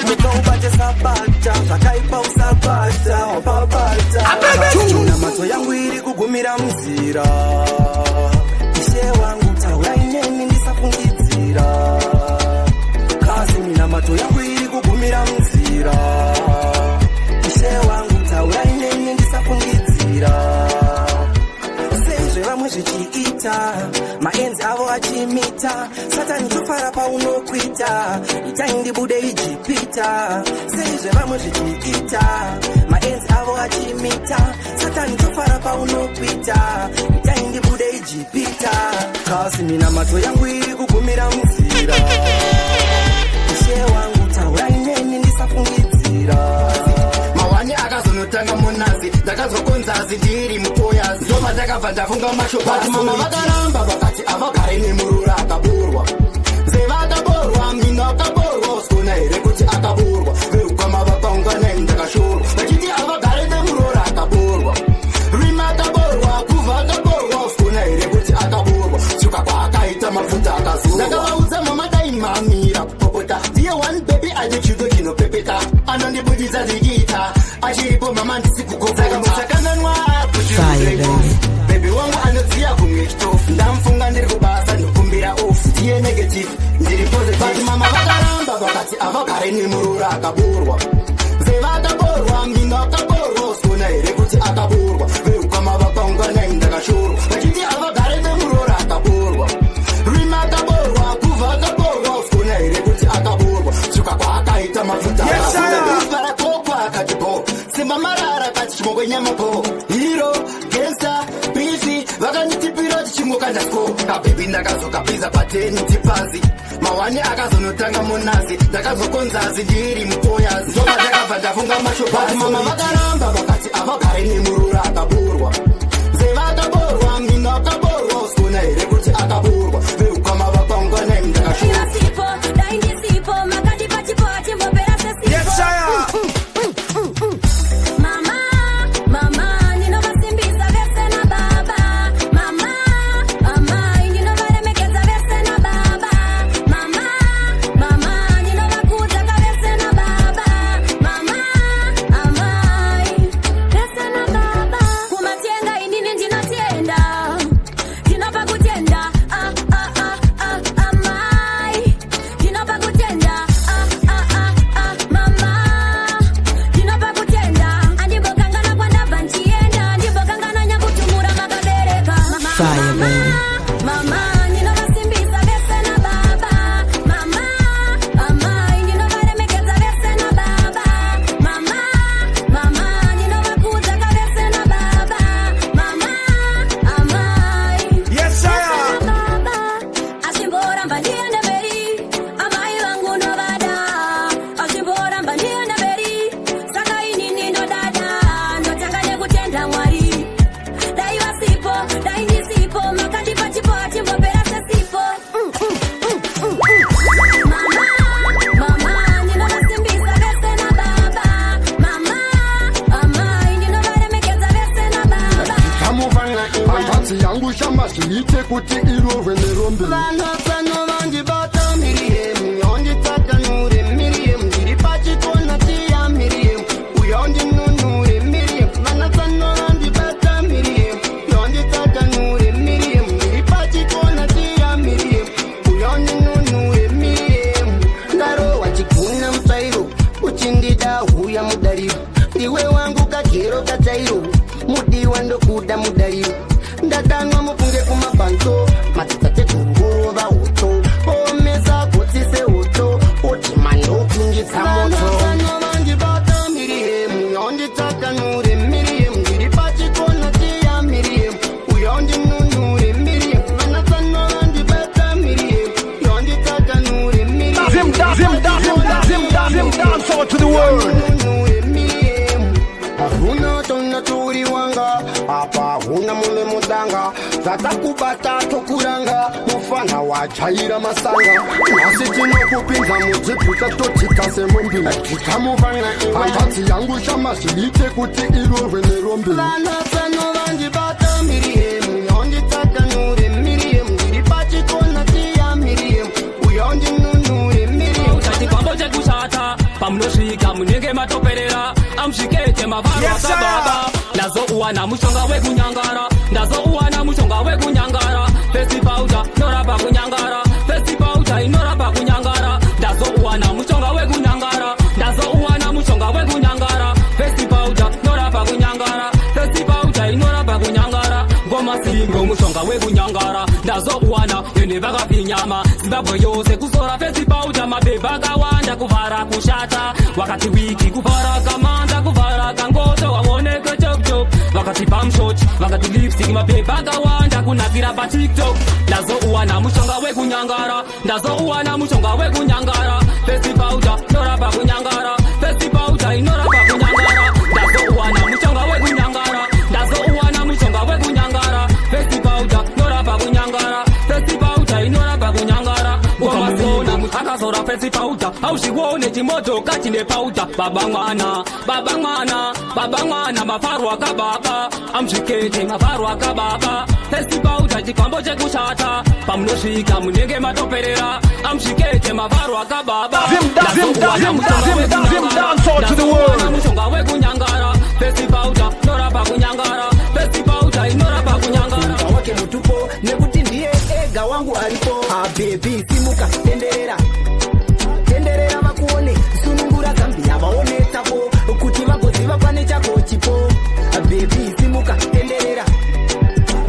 mukaubate sabata zvakaipa usabata wapabata na mato yangu iri kugumira muzira ishe wangu taura ineni ndisafungidzira kasi mina mato yangu iri kugumira muzira ishe wangu taura ineni ndisafungidzira sezve vamwe zvichiita maenzi avo achimita satani tofara paunokwita itai ndibude ijipita sezve vamwe zvichiita maenzi avo achimita satani tofara paunokwita itai ndibude ijipita kasi mina mato yangu iri kugumira muzira ishe wangu taura ineni ndisafungidzira mawani akazonotanga munazi ndakazokonzazi ndiri mukoyazi ndobva ndakabva ndafunga mashobati mama vakaramba vakati avagare nemurura akaburwa zevakaborwa mina akaborwa usikona here kuti akaburwa veukama vakaungana ndakashorwa vachiti avagare nemurura akaborwa rima akaborwa kuvha akaborwa usikona here kuti akaborwa suka kwaakaita mafuta akazorwa ndakavaudza mama daimamira popota ndiye one baby achichudo chinopepeta anondibudisa ndikiita achiripo mama ndisikukosaka musakananwa bebi wangu anoziya kumwe chitofu ndamfunga ndiri kubasa ndikumbira ofu ndiye negative ndiri positive mama vakaramba vakati avagare nemurura akaborwa zevakaborwa mina akaborwa usikona here kuti akaborwa veukama vakaungana ndakashorwa vachiti avagare nemurura akaborwa rima akaborwa kuvha akaborwa usikona here kuti akaborwa suka kwaakaita mafuta varakokwa akatipo simba marara kati chimokwenyamako hiro gensa bifi vakanditipira tichimokandako kabebi ndakazokapiza pateni tipazi mawani akazonotanga munazi ndakazokonzazi ndiri mukoyazi ndobva ndakabva ndafunga mashobati mama vakaramba vakati avagare nemurura akaborwa zevakaborwa mina akaborwa usikona here kuti akaborwa veukama vakaungana ndakashorwa atakubata tokuranga mufana wachaira masanga asi tinokupinza mudziputa totikase mumbina tikamuvana pantatsi yangu shamazviite kuti irorwe nerombe vanatsano vandibata miriyemu yonditsakanure miriyemu ndiri pachikona tiya miriyemu uyondinunure miriyemu chatikwambo chekushata pamunosvika munenge matoperera amzvikete mavaro akababa ndazouwana mushonga wekunyangara ndazouwana mushonga wekunyangara fesipauta inorapa kunyangara fesipauta inorapa kunyangara ndazouwana mushonga wekunyangara ndazouwana mushonga wekunyangara fesipauta inorapa kunyangara fesipauta inorapa kunyangara ngoma singo mushonga wekunyangara ndazouwana ene vakapinyama zimbabwe yose kuzora fesipauta mabhebha akawanda kuvhara kushata wakati wiki kuvhara kamanda kuvhara kangoto waoneke chokchok wakati pamshot wakati lipstick mabhebha akawanda kunakira patiktok ndazouwana mushonga wekunyangara ndazouwana mushonga wekunyangara fesipauta inorapa kunyangara fesipauta inorapa kunyangara ndazouwana mushonga wekunyangara ndazouwana mushonga wekunyangara fesipauta inorapa kunyangara fesipauta inorapa kunyangara ukamuzona akazora fesipauta auzione chimotoka chine pauta baba mwana baba mwana baba mwana mafaro akababa amzvikete mafaro akababa fesipauta chikwambo chekushata pamunosvika munenge matoperera amzvikete mafaro akababa mushonga wekunyangara fesipauta inorapa kunyangara fesipauta inorapa kunyangara wake mutupo nekuti ndiye ega wangu aripo bebi simuka tenderera tenderera vakuone sunungura zambia vaonetsapo kuti vagoziva pane chako chipo bebi simuka tenderera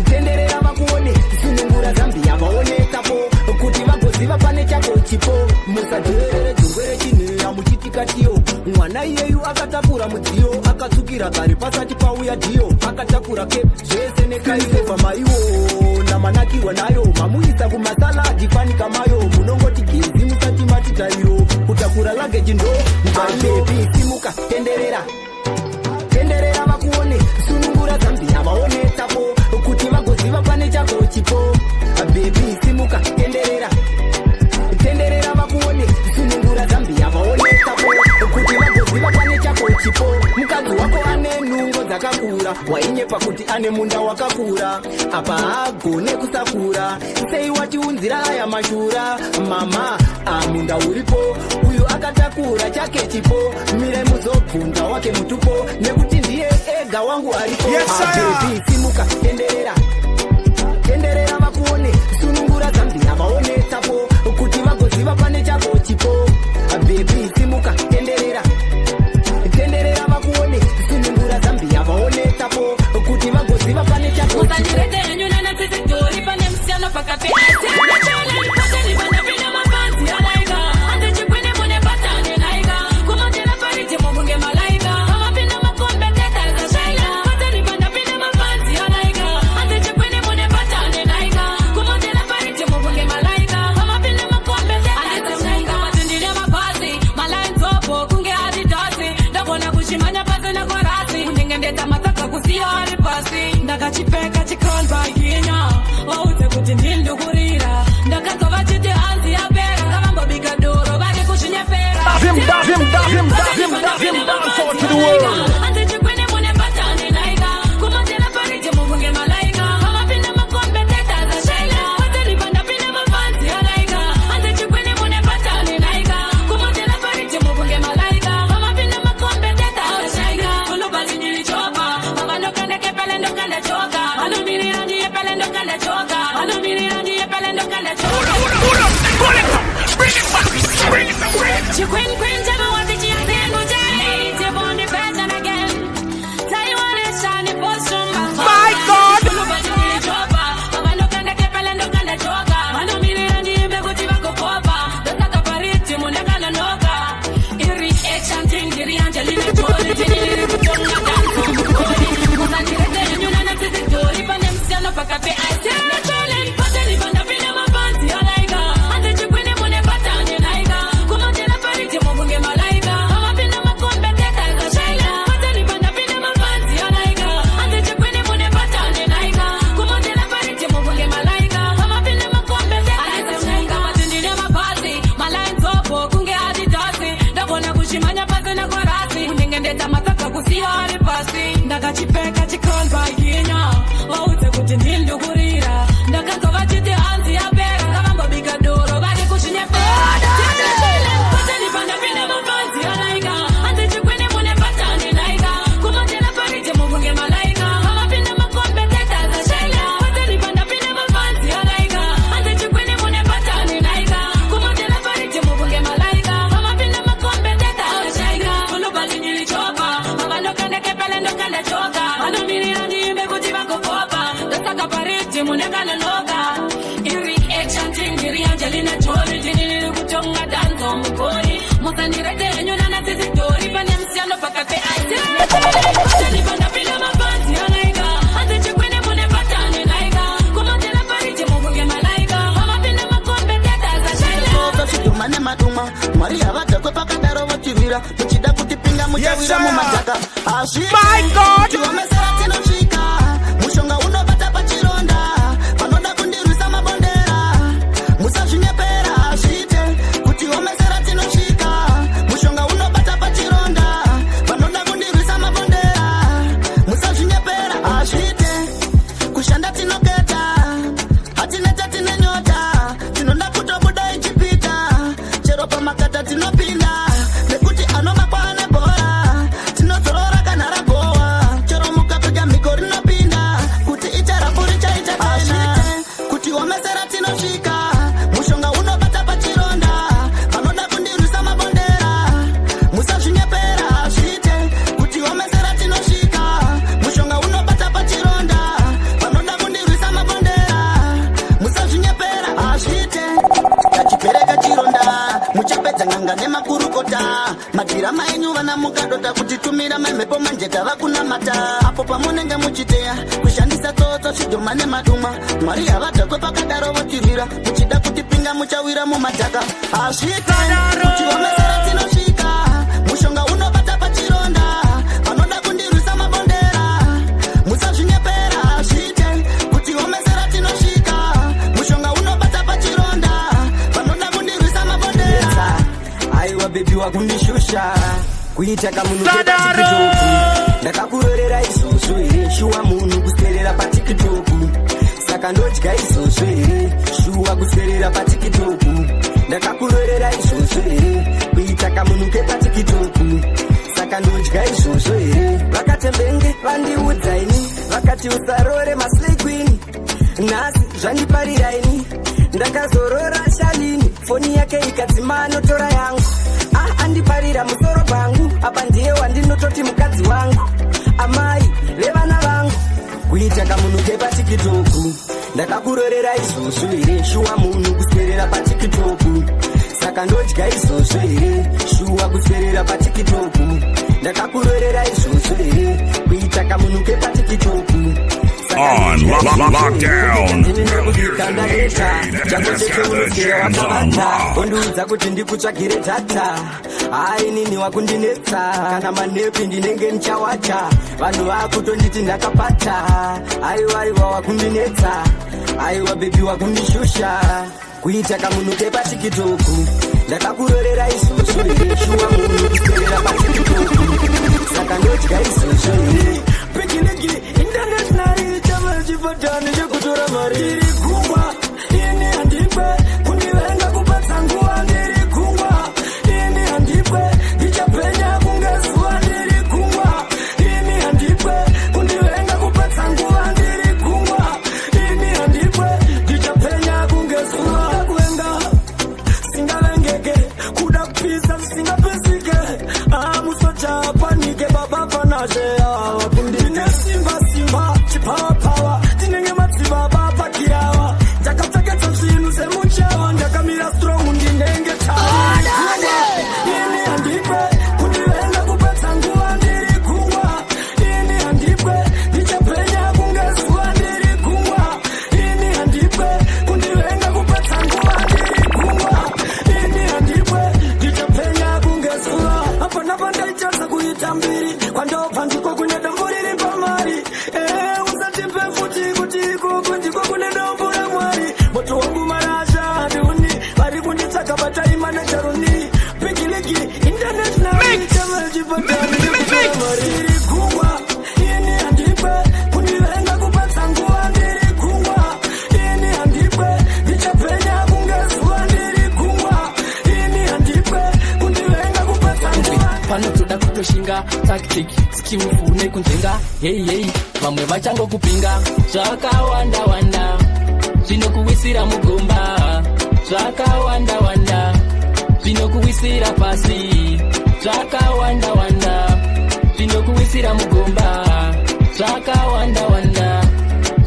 tenderera vakuone sunungura zambia vaonetsapo kuti vagoziva pane chako chipo musadherere dzongwere chinheya muchitikatiyo mwana iyeyu akatakura mudziyo akatsukira kare pasati pauya dhiyo akatakura kepi zvese nekaiseva maiwo namanakirwa nayo mamuisa kumasaladi fanika mayo munongoti gezi musati matitairo kutakura lageji ndo bebi simuka tenderera tenderera vakuone sunungura zambia vaonetsapo kuti vagoziva pane chako chipo bebi simuka tenderera tenderera vakuone sunungura zambia vaonetsapo kuti vagoziva pane chako chipo mukadzi wako ane nhungo dzakakura wainyepa kuti ane munda wakakura apa agone kusakura sei watiunzira aya mashura mama munda uripo uyu akatakura chake chipo mire muzobvunza wake mutupo nekuti ndiye ega wangu aripo bebi simuka tenderera tenderera vakuone sunungura zambia vaonetsapo kuti vagoziva pane chako chipo bebi simuka tenderera tenderera vakuone sunungura zambia vaonetsapo kuti vagoziva pane chako ndakachipeka chikonvaginya wauze kuti ndindukurira ndakadzova chiti hanzi yapera ngavambobika doro vake kuzvinyepera hanzi chikwene mune patane naika kumotera parije mukunge malaika vamapinda makombeteta zashaika patelipa ndapinda mafanzi alaika hanzi chikwene mune patane naika kumotera parije mukunge malaika vamapinda makombeteta zashaika kunubazinyilichoka avandokandekepele ndokanda choka anumirira ndiye pele ndokanda choka anumirira ndiye pele ndokanda choka Queen tell me what did you think would you tip on the bed and again tell you what is shiny for some my God avandokanda kepele ndokanda choka anumirira ndiye mbekuti vakokopa ndotaka pariti munekana noka iri action thing iri Angelina Jolie tiniri kutonga danzo kusandirete nyuna na sisi tori pane msiano pakape ase challenge pateni banda pina mafanzi alaika ande chikwene mune patane naika kumotela pariti mugunge tena kwa rasi unengendeta mataka kusiari pasi ndakachipeka chikonba ikinya wauze kuti ndindukurira ndakanzova chiti hanzi yapera ngavambo bikadoro vari kushinyepera kuteni pandapinda mafanzi alaika hanzi chikwene mune patani laika kumatena parije mukunge malaika vamapinda makombeteta zashaila kuteni pandapinda mafanzi alaika hanzi chikwene mune patani laika kumatena parije mukunge malaika vamapinda makombeteta zashaila kulubali nilichoka mavandokandekepele ndokandachoka vanomirira ndiimbe kuti vagokopa ndosaka parije munekananoka iri echanting ndiri angelina jori ndiniri kutonga danzo mukori musandirete henyona nasizitori pane msiyano pakati aiteni pandapinda mafanzi alaika hanzi chikwene mune patani laika kumatena parije mukunge malaika vamapinda makombeteta zashaila mane maduma mwari havadhakwe pakadaro votivira muchida kutipinga muchawira mumadhaka tiomesera tinosvika mushonga unobata pachironda vanoda kundirwisa mabondera musazvinyepera hazviite kutiomesera tinosvika mushonga unobata pachironda vanoda kundirwisa mabondera musazvinyepera hazviite kushanda tinoketa hatineta tine nyota tinoda kutobuda ichipita chero pamakata tinopinda nekuti anomakwane bhora tinozorora kana ragowa chero mukapika mhiko rinopinda kuti icharapuri chaita tena kuti omesera tinosvika mushonga unobata pachironda vanoda kundirwisa mabondera musazvinyepera hazviite kuti omesera tinosvika mushonga unobata pachironda vanoda kundirwisa mabondera musazvinyepera hazviite tachipereka chironda muchapedza nganga nemakurukota madhirama enyu vana mukadota kuti tumira mamhepo manjeka vakunamata apo pamunenge muchiteya kushandisa tsotso shidhoma nemaduma mwari havadhakwe pakadaro votivira muchida kutipinga muchawira mumadhaka hazviite kuti omesera tinosvika mushonga unobata pachironda vanoda kundirwisa mabondera musazvinyepera hazviite kuti omesera tinosvika mushonga unobata pachironda vanoda kundirwisa mabondera aiwa bebi wakundishusha kuita kamunukepachikitoku ndakakurorera izvozvo here shuwa munhu kuserera patikitoku saka ndodya izvozvo here shuwa kuserera patikitoku ndakakurorera izvozvo here kuita kamunukepachikitoku saka ndodya izvozvo here vakatembenge vandiudzaini vakati usarore masleikwini nhasi zvandipariraini ndakazorora shalini foni yake ikadzima anotora yangu andiparira musoro pangu apa ndiye wandinototi mukadzi wangu amai vevana vangu kuita kamunhuke patikitoku ndakakurorera izvozvo here shuwa munhu kuserera patikitoku saka ndodya izvozvo here shuwa kuserera patikitoku ndakakurorera izvozvo here kuita kamunhuke patikitoku On lockdown. Undiudza kuti ndikutsvagire data ainini wakundinetsa kana manepi ndinenge nichawacha vanhu vakutonditi ndakapata aiwaiwa wakundinetsa aiwa bebi wakundishusha kuita kamunhuke patikitoku ndakakurorera izvozvo here shuwa munhu kuserera patikitoku saka ndodya izvozvo here pikiniki international chipatani chekutora mari iri gungwa ini handikwe kundivenga kupatsa nguva ndiri gungwa ini handikwe ndichapenya kunge zuva ndiri gungwa ini handikwe kundivenga kupatsa nguva ndiri gungwa ini handikwe ndichapenya kunge zuva kuvenga singavengeke kuda kupisa zvisingapesike musocha panike baba panazhe ndine simba chipawa tinenge madziva vapakirawa ndakapfekedza zvinhu semuchawa ndakamira strong ndinenge ini handikwe kundivenga kupedza nguva ndiri gungwa ini handikwe ndichapenya kunge zuva ndiri gungwa ini handikwe kundivenga kupedza nguva ndiri gungwa ini handikwe ndichapenya kunge zuva apa napa ndaitadza kuita mbiri kwandobva ndiko kune dombo kutoshinga tactic skill nekunjenga hey vamwe vachangokupinga zvakawanda wanda zvinokuwisira mugomba zvakawanda wanda zvinokuwisira pasi zvakawanda wanda zvinokuwisira mugomba zvakawanda wanda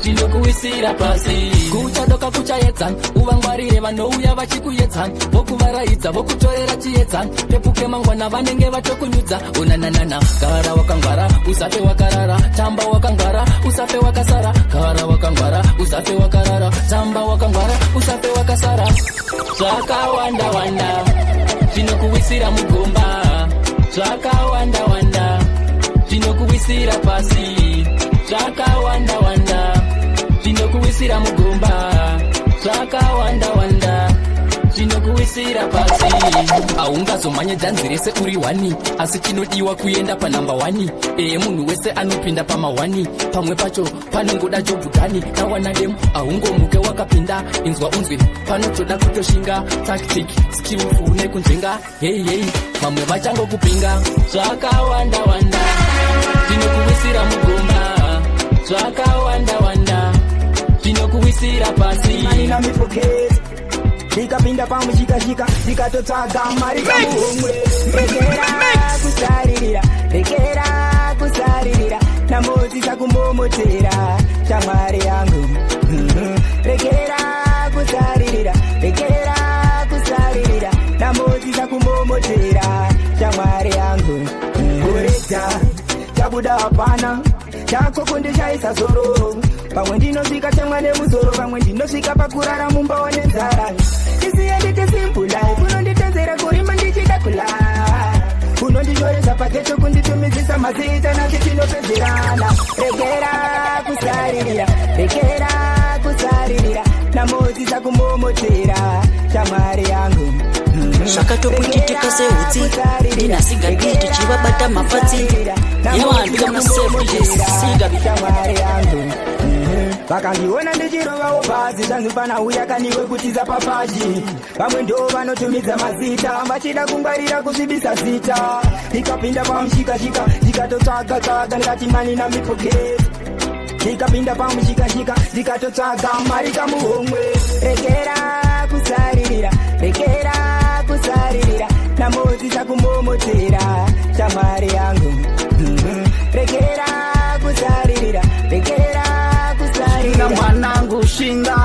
zvinokuwisira pasi kuchadoka kuchaedzana uvangwarire vanouya vachikuedzana vokuvaraidza vokutorera chiedzana pepuke mangwana vanenge vatokunyudza onananana gara wakangwara usafe wakarara tamba wakangwara usafe wakasara gara wakangwara usafe wakarara tamba wakangwara usafe wakasara zvakawanda wanda zvinokuwisira mugomba zvakawanda wanda zvinokuwisira pasi zvakawanda wanda zvinokuwisira mugomba zvakawanda wanda zvinokuwisira pasi haungazomanye dhanzi rese uri wani asi chinodiwa kuenda panamba wani munhu wese anopinda pamawani pamwe pacho panongoda jobhudhani nawana demu haungomuke wakapinda inzwa unzwi panotoda kutoshinga tactic skillful nekunjenga hey vamwe vachangokupinga zvakawanda wanda zvinokuwisira mugomba zvakawanda wanda zvinokuwisira pasi manina mipoketi ndikapinda pamushikashika ndikatotsvaga mari kamuhomwe rekera kusaririra namodzisa kumbomotera shamwari yangu rekera kusaririra namodzisa kumbomotera shamwari yangu kureta chabuda hapana chako kundishaisa zoro pamwe ndinosvika temwa nemuzoro pamwe ndinosvika pakurara mumba wanenzara isiye nditi simple life unonditenzera kurima ndichida kula unondishoresa pateto kunditumizisa mazita nati tinopedzerana rekera kusaririra namodzisa kumbomotera shamwari yangu zvakatopukitika sehutsi ndinasigadii tichivabata mafatsi inohambira shamwari yangu vakandiona ndichirovawo bhazi zvanzi panauya kaniwe kutiza papaji vamwe ndo vanotumidza mazita vachida kungwarira kusvibisa zita ndikapinda pamushikashika ndikatotsvaga ndikati manina mipoketi ndikapinda pamushikashika ndikatotsvaga mari kamuhomwe rekera kusaririra namodzisa kumbomotera shamwari yangu rekera kusaririra shinga mwanangu shinga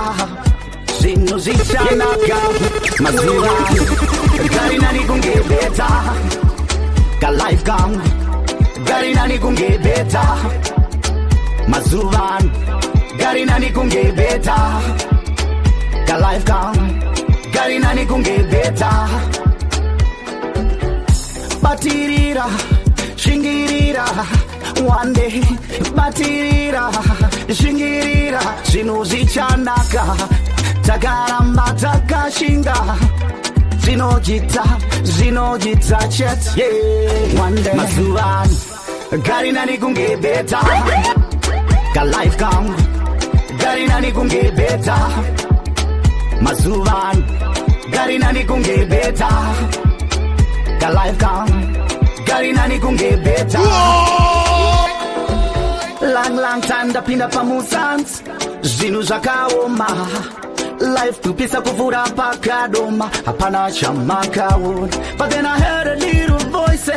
zvinhu zvichanaka mazuva garinani kungebeta kalife kam garinani kungebeta mazuva garinani kungebeta kalife kam garinani kungebeta batirira shingirira one day batirira shingirira zvinhu zvichanaka takaramba takashinga zvinojita chete one day mazuva garinani kungebeta kalife kam garinani kungebeta mazuva garinani kungebeta kalife kam garinani kungebeta lang time ndapinda pamusans zvinhu zvakaoma life kupisa kuvhura pakadoma hapana chamakaona but then I heard a little voice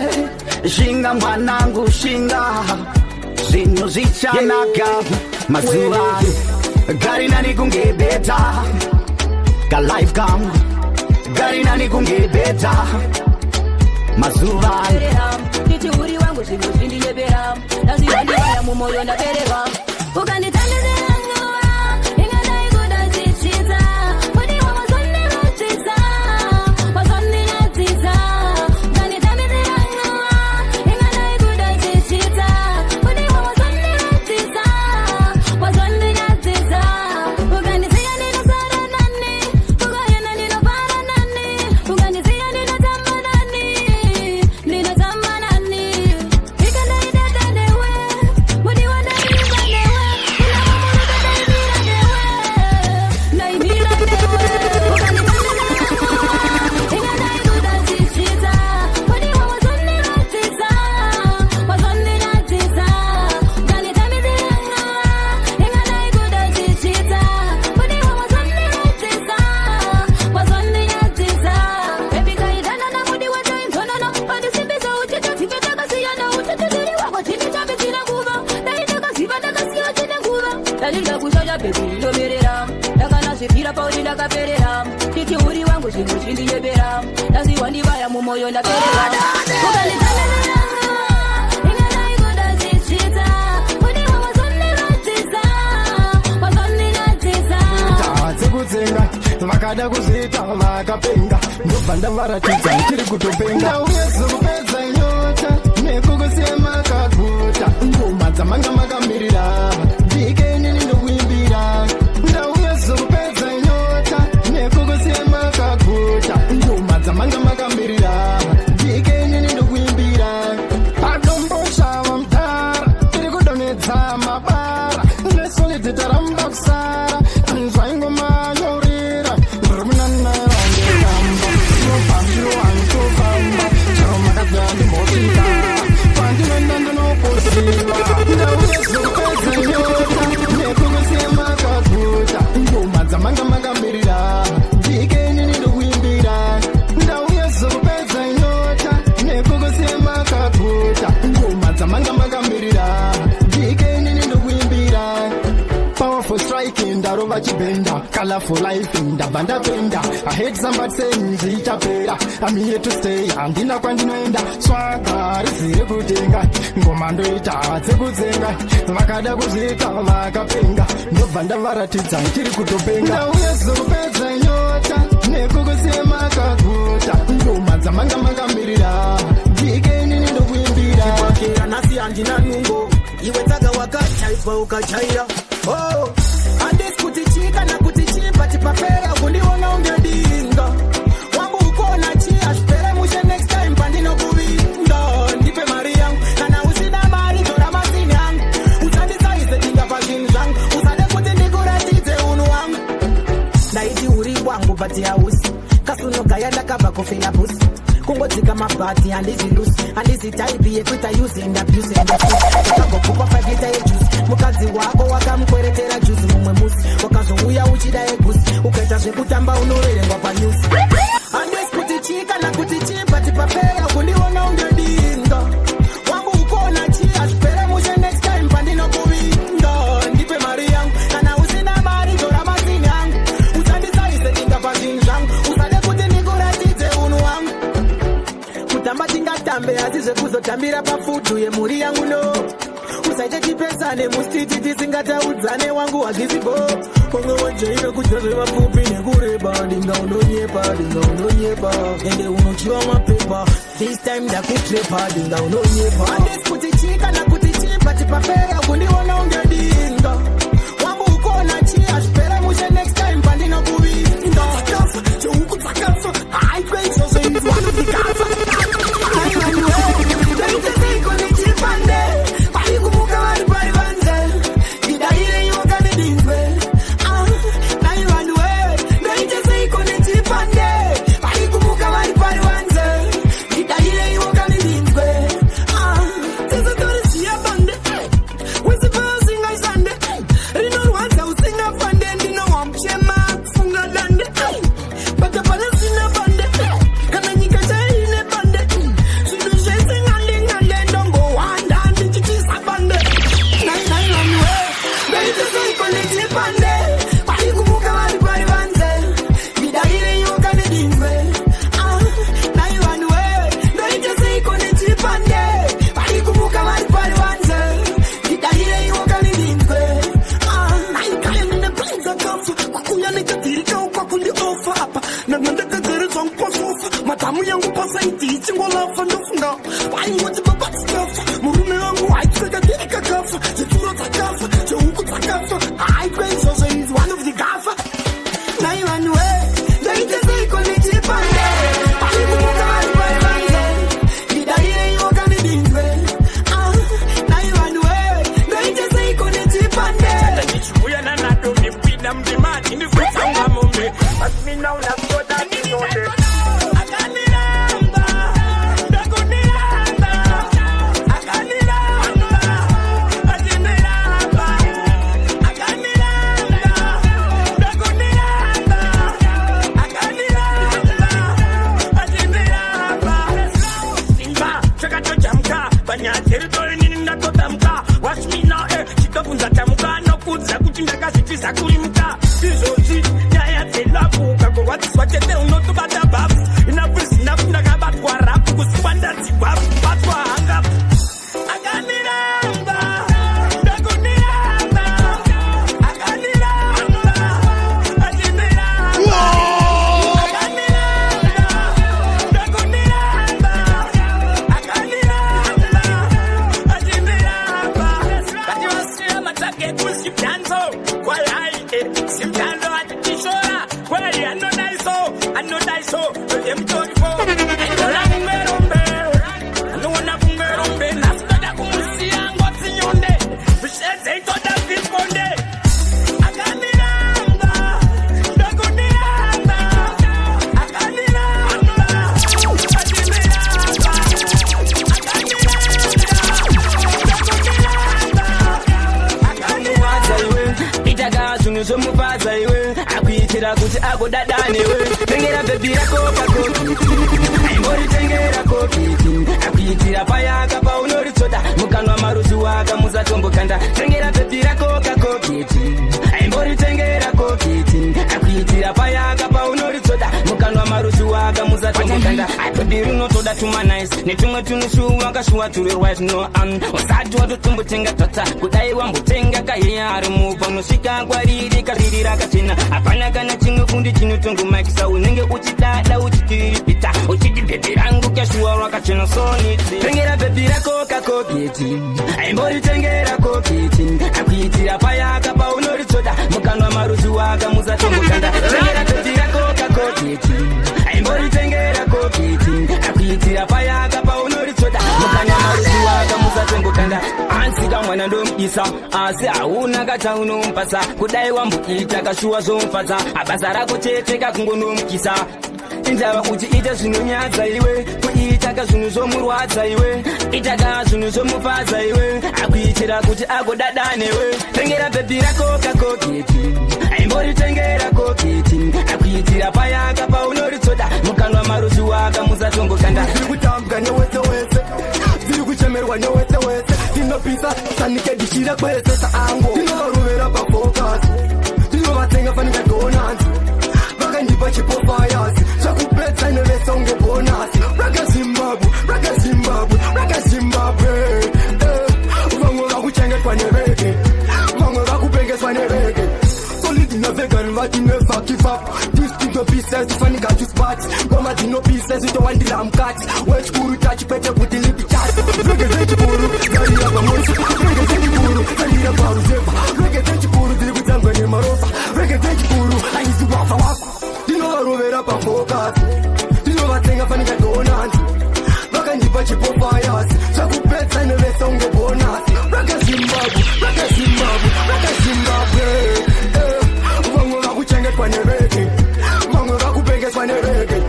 shinga mwanangu shinga zvinhu zvichanaka mazuva garinani kungebeta kalife kam garinani kungebeta mazuva titi uri wangu zvinhu zvindinebera ndazivandivaya mumoyo ndapereva ukanditandizira nyora ingadai kudazichidza kodiwa mazondirodzidza mazondinyadzidza ukanditandizira nyora ingadai kudazichidza kodiwa mazondirodzidza mazondinyadzidza ukandisiya ndinosara nani ukayenda ndinopara nani ukandisiya ndinotamba nani ndinotamba nani ikandaidadadewe mudiwa ndaidadewe chinhu chindiyebera ndaziwa ndivaya mumoyo ndaperera dzekutsenga vakada kuzita vakapenga ndobva ndavaratidza chiri kutopenga ndauyezo nyota nekukusema kaguta ngoma dzamanga makamirira ndikenini ndokuimbira ndauyezo nyota nekukusema kaguta ngoma dzamanga makamirira ndikenini ndokuimbira adomboshava mtara tiri kudonedza mabara nesolidzitaramba kusara zvaingomanyorera romunanarangeramba nopambirowanitofamba charomakabva ndimosvika pandinoenda ndinoposiva ndauyezokupedza nyota nekukusema kaguta ngoma dzamanga makamirira ndikenini ndokuimbira ndauyezokupedza nyota nekukusema kaguta ngoma dzamanga makamirira ndikenini ndokuimbira powerful striking ndarova chibenda colorful life ndabva ndapenda I hate somebody saying zvichapera I'm here to stay handina kwandinoenda swaga rizire kutenga ngoma ndoita dzekutsenga vakada kuzvita vakapenga ndobva ndavaratidza chiri kutopenga ndauyezokupedza nyota nekukusema kaguta ngoma dzamanga makamirira ndikenini ndokuimbira chipakira nhasi handina nungo iwe tsaga wakachaiswa ukachaira oh handisi kuti chii kana kuti chii pati papera kundiona ungedinga wangu ukona chii azvipere mushe next time pandinokuvinga ndipe mari yangu kana usina mari tora mazini angu usandisaize dinga pazvinhu zvangu usade kuti ndikuratidze unhu wangu ndaiti uri wangu bati hausi kasunogaya ndakabva kufina pusi kungodzika mabhati handizilusi handisi taipi yekuita use and abuse and akagokupa 5 lita yejusi mukadzi wako wakamukweretera juzi mumwe musi wakazouya uchida yegusi ukaita zvekutamba unoverengwa panyusi handisi kuti chii kana kuti chii pati papera kundiona ungedinga wangu ukona chii azvipere mushe next time pandinokuvinga ndipe mari yangu kana usina mari tora mazini angu usandisaize dinga pazvinhu zvangu usade kuti ndikuratidze unhu wangu kutamba tingatambe asi zvekuzotambira pafudhu yemhuri yangu no usaite tipesane mustiti tisingataudzane wangu hagizibo umwe wajaira kudya zvemapfupi nekureba dinga unonyepa ende unochiva mapepa this time ndakutrepa dinga unonyepa handisi kuti chii kana kuti chii pati papera kundiona ungedinga wangu ukona chii azvipere mushe next time pandinokuvinga cheuku dzakafa aikweizvozvoizwanodikafa madamu yangu pasaiti ichingolafa ndofunga waingoti babatikafa murume wangu aipfekadirikakafa zetsuro dzakafa zvehuku dzakafa aikweizvozvo is one of the gafa nai vanhuwe ndoite seiko nechipande paikumuka vari vari vanze ndidarireiwo kanidinzwe nai vanhuwe ndoite seiko nechipande ndichiuya nanato ndipinda mundimati ndifutsaunga mombe asmina unasoda ndinode zvomufadza iwe akuitira kuti agodadanewe tengera bhebhi rako kakokiti aimboritengera kokiti akuitira payaka paunoritsoda mukanwa maruzi waka musatombokanda tengera bhebhi rako kakokiti aimboritengera kokiti akuitira payaka paunoritsoda mukanwa maruzi waka musatombokanda bhebhi rinotoda tuma nice netumwe tunoshuwa kashuwa turi right no usati watotombotenga tata kudai wambotenga kahiya ari mupa unosvika ngwariri kariri rakachena hapana kana chimwe fundi chinotongomakisa unenge uchidada uchitiripita uchiti bhebhi rangu kashuwa rakachena soniti tengera bhebhi rako kakokiti aimboritengera kokiti akuitira payaka paunoritsoda mukanwa maruzi waka musatombokanda tengera bhebhi rako kakokiti aimboritengera kokiti akuitira payaka paunoritsoda mukanwa maruzi waka musatombokanda ansika mwana ndomudisa asi hauna kata unompasa kudai wamboita kashuwa zvomufadza abasa rako chete kakungonomukisa indava kuti ita zvinonyadza iwe kuitaka zvinhu zvomurwadza iwe itaka zvinhu zvomufadza iwe akuitira kuti agodadanewe tengera bhebhi rako kakokiti aimboritengera kokiti akuitira payaka paunoritsoda mukanwa maruzi waka musatombokanda ziri kutambwa newese wese ziri kuchemerwa newese wese tinopisa sanikedzishira kwese saango tinovaruvera pafokasi tinovatenga fanika donanzi vakandipa chipofayasi zvakupedza nevesonge bonasi rakazimbabwe rakazimbabwe rakazimbabwe vamwe vakuchengetwa neveke vamwe vakupengeswa neveke solidinavegan vatineva give up distinto pieces tifanika tuspat ngoma dzino pieces itowandira mukati wechikuru tachipete kuti lipi chati vege dzechikuru dzarira pamosi vege dzechikuru dzarira paruzeva vege dzechikuru dziri kudzangwa nemarofa vege dzechikuru aizi wafa wako ndinovarovera pafokasi ndinovatenga fanika donanzi vakandipa chipofayasi zvakupedza nevesonge bonasi rakazimbabwe rakazimbabwe rakazimbabwe vamwe vakuchengetwa neveke vamwe vakupengeswa neveke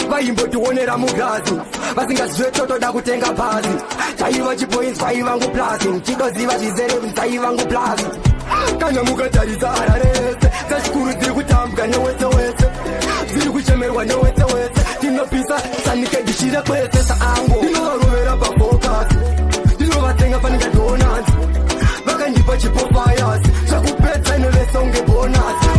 vaimbotionera mugazi vasingazive totoda kutenga bhazi chaiva chipoints vaivangu plasi chidoziva zvizerevi chaivangu plasi kana mukatarisa ara rese dzechikuru dziri kutambwa newese wese dziri kuchemerwa newese wese tinopisa sanikedishira kwese saango ndinovarovera pafokasi ndinovatenga fanika donanzi vakandipa chipofayasi zvakupedza nevesonge bonasi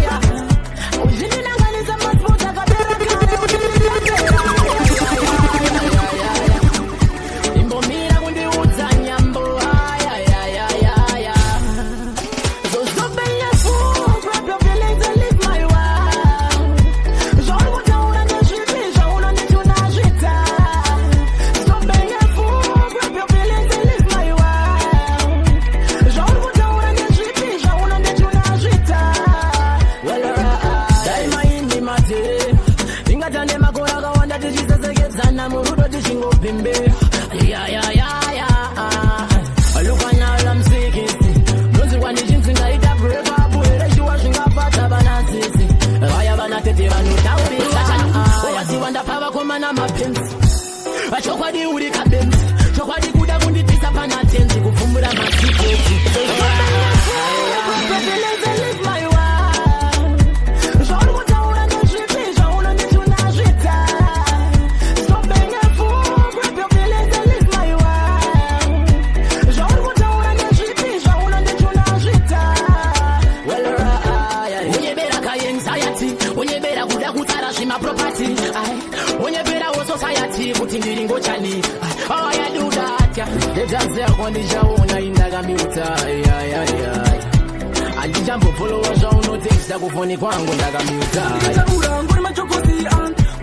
chokwadi uri kabenzi chokwadi kuda kundipisa panatenzi kufumbura masiketi ndizvaona indakamiuta andichambofollowa zvaunotekisa kufoni kwangu ndakamiuta nditaura ngori machokosi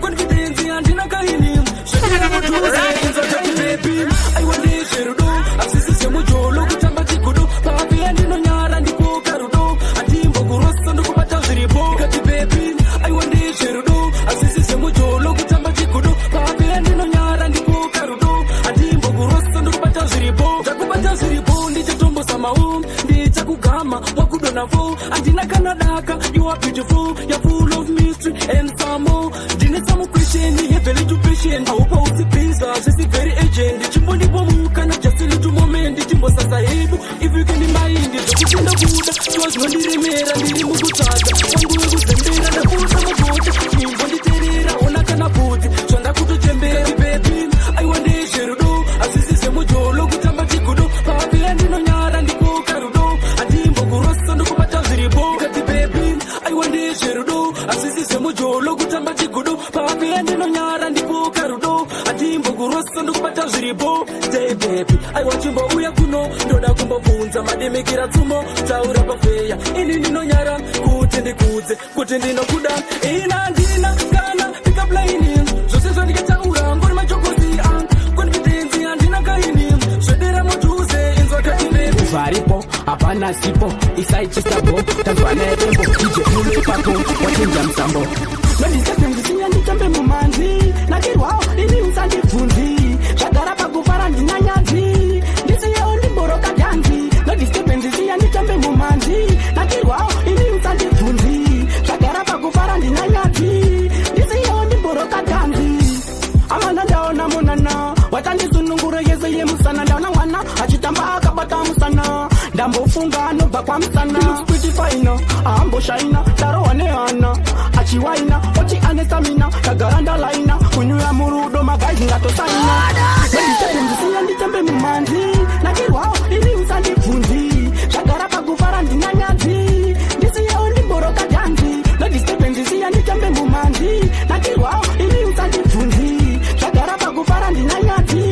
confidence handina kaini zvekeaotuzainzotakibebi aiwandezverudo asisi semujolo kutamba chigudo papi andinonyara ndikuoka rudo andimboguroso ndokubata zviripo kati bebi aiwandezverudo asisi semujolo kutamba chigudo papi andinonyara ndikuoka rudo andimboguroso ndokubata zviripo ndakubata zviripo ndichatombosa mau ndichakugama wakudonavo andina kana daka you are beautiful you're full of mystery and some more ndine some question heavily to patient aupa usipinza zvisi very agent chimbondipomuka na just a little moment chimbosasa hedu if you can mind zvekutinda kuda twazinondiremera ndiri mukuta maso ndikubata zviripo day baby aiwa chimbo uya kuno ndoda kumbobvunza madimikira tsumo taura pafeya ini ndinonyara kuti ndikudze kuti ndinokuda ina ndina kana ndikaplaini zvose zvandikataura ngori machokosi confidence handina kaini zvedera mudhuze inzwa katine varipo hapana sipo isaichistabo tanzwana yedembo ije ulo ipapo wachinja musambo nodisependisiya nditambe mumanzi nakirwawo ini usandibvunzi zvagara pakufara ndinanyanzi ndisiyewo ndimboroka dhanzi nodisependisiya nditambe mumanzi nakirwawo ini usandibvunzi zvagara pakufara ndinanyanzi ndisiyewo ndimboroka dhanzi amana ndaona munana watandisununguro yese yemusana ndaona mwana achitamba akabata musana ndambofunga anobva kwamusana kwitifaina ahamboshaina tarowa nehana achiwaina oti anesamina kagara ndalaina kunyura murudo magaizi ngatosaina ndisependisiya nditambe mumanzi nakirwawo ini usandibvunzi zvagara pakufara ndinanyanzi ndisiyewo ndimboroka dhanzi nodisependisiya nditambe mumanzi nakirwawo ini usandibvunzi zvagara pakufara ndinanyanzi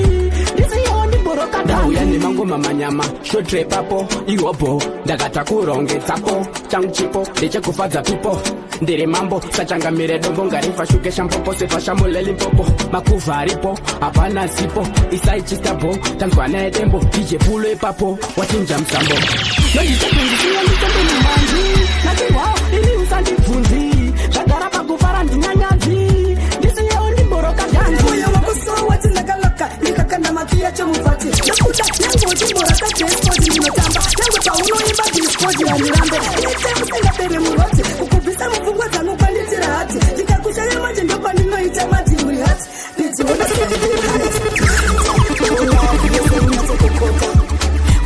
ndisiyewo ndimboroka ndauya nemangoma manyama shotre papo iwobo ndakatakurongetsapo changu chipo ndechekufadza pipo ndiri mambo sachangamire dombo ngarifashuke shampopo sefashamulelimpopo makuvha aripo hapana sipo isaichistabo tanzwana yedembo ije pulo ipapo wachinja musambo nodisependisiya nditambe mumanzi nakirwawo ini usandibvunzi zvagara pakufara ndinanyanzi ndisiyewo ndimboroka dhanzi moyo wako wati ndakaloka nikakanda makia chomufati nakuda yangu uchimboraka tespoti ninotamba yangu paunoimba dispoti yanirambe itemusengapere muroti kukubvisa mupfungwa dzangu kwanditira hati ndikakushaya manje ndopa ndinoita madhimuri hati ndidziona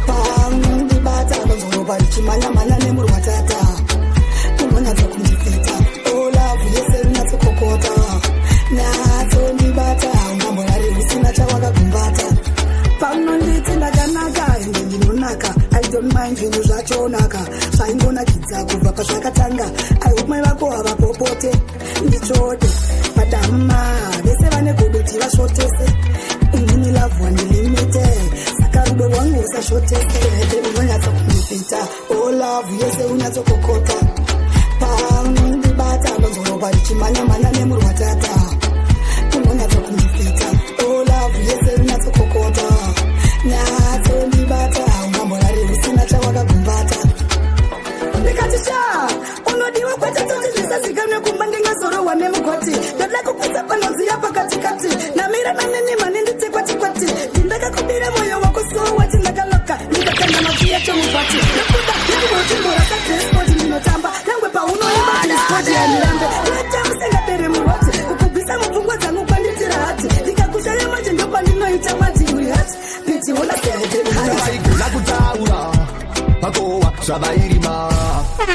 pamundibata vanzoropa richimanyamanya nemurwatata unonyatsa kundifita olavu yese rinyatsokokota natsondibata unamborari usina chawakagumbata paunonditi ndakanaka ende ndinonaka I don't mind zvinhu zvachonaka zvaingonakidza kubva pazvakatanga I hope mai vako havapopote ndichote padama vese vane godoti vashotese inini love wandilimite saka rudo rwangu usashotese unonyatsa kundifita olavu yese unyatsokokota paunondibata vanzoropa richimanyamanya nemurwatata unonyatsa kundifita olavu yese unyatsokokota nyatsondibata ungamborari usina chawakagumbata ndikatisha unodiwa kwatatoti zvisazikamne kumba ndingazorohwa nemugoti ndoda kukwisa panoziya pakatikati namira nanenima nenditekwatikwati ndindakakubire moyo wako so wati ndakaloka ndikakanda makia chomufati nekuda yangu uchimboraka tespoti ndinotamba yangwe paunoimba tespoti yanirambe itamusengapere muroti kukubvisa mupfungwa dzangu kwanditira hati ndikakushaya manje ndopa ndinoita madhimuri hati ndichiona vaigona kutaura pakowa zvavairima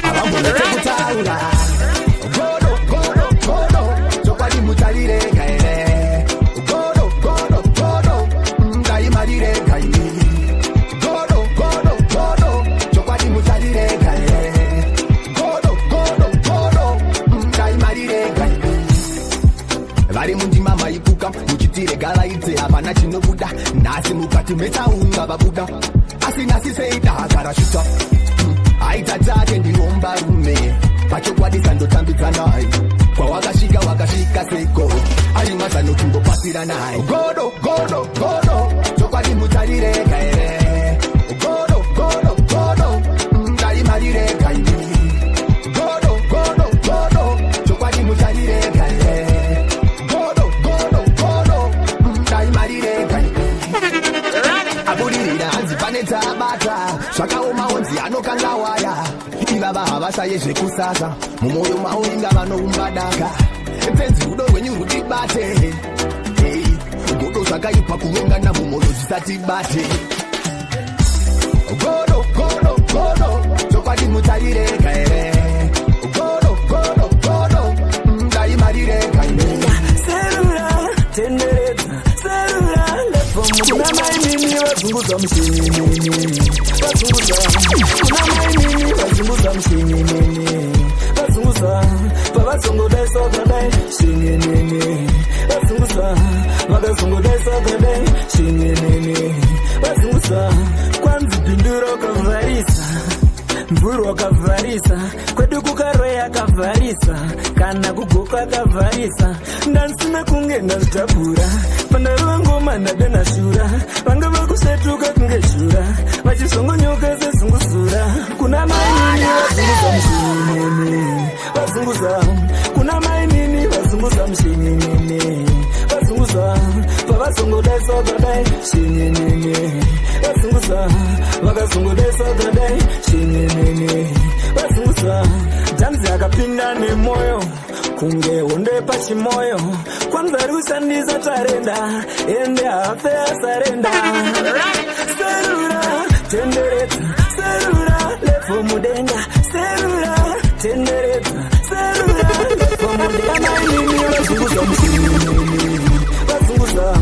havambonete kutaura godo godo godo chokwadi mutarire kaere godo godo godo ngaimarire kaini godo godo godo chokwadi mutarire kaere godo godo godo ngaimarire kaini vari mundima maipuka muchitire garaidze hapana chinobuda nhasi mukati metsaunga vabuda asi nhasi seidaakarashuta aita take ndinomba rume pachokwadi sandotambidza naye kwawakasvika wakasvika seko ari mazanotimbopasira naye godo godo godo chokwadi mutarire kaere godo godo godo ngaimarire kaini godo godo godo chokwadi mutarire kaere godo godo godo ngaimarire kaini abudirira hanzi pane tabata zvakaoma onzi anokanga waya ivava havashaye zvekusasa mumwoyo mavo inga vanoumbadaka penzi rudo rwenyu rutibate godo zvakaipa kuungana mumwoyo zvisatibate godo godo godo chokwadi mutarire kaere godo godo godo ngaimarire kaine serura tenderedza serura lefomu namaimini vazunguza mushinini vazunguza namaimini vazunguza mushinini vazunguza pavazongodaisogadai shinini vazunguza vakazongodaisogadai kuguru akavharisa kwedu kukaroya akavharisa kana kugoka akavharisa ndansina kunge ndazvitabura pandarova ngoma ndadana shura vanga vakushetuka kunge shura vachizongonyoka sezungusura kuna mainini vazunguza mushinini vazunguza kuna mainini vazunguza mushinini vazunguza pavazongodesa kadai shinini vazunguza vakazongodesa kadai shinini vazunguza dhanzi akapinda nemoyo kunge honde pachimoyo kwanza ari kushandisa tarenda ende hafe asarenda serura tenderedza serura lepo mudenga serura tenderedza serura lepo mudenga mainini vazunguza mushinini vazunguza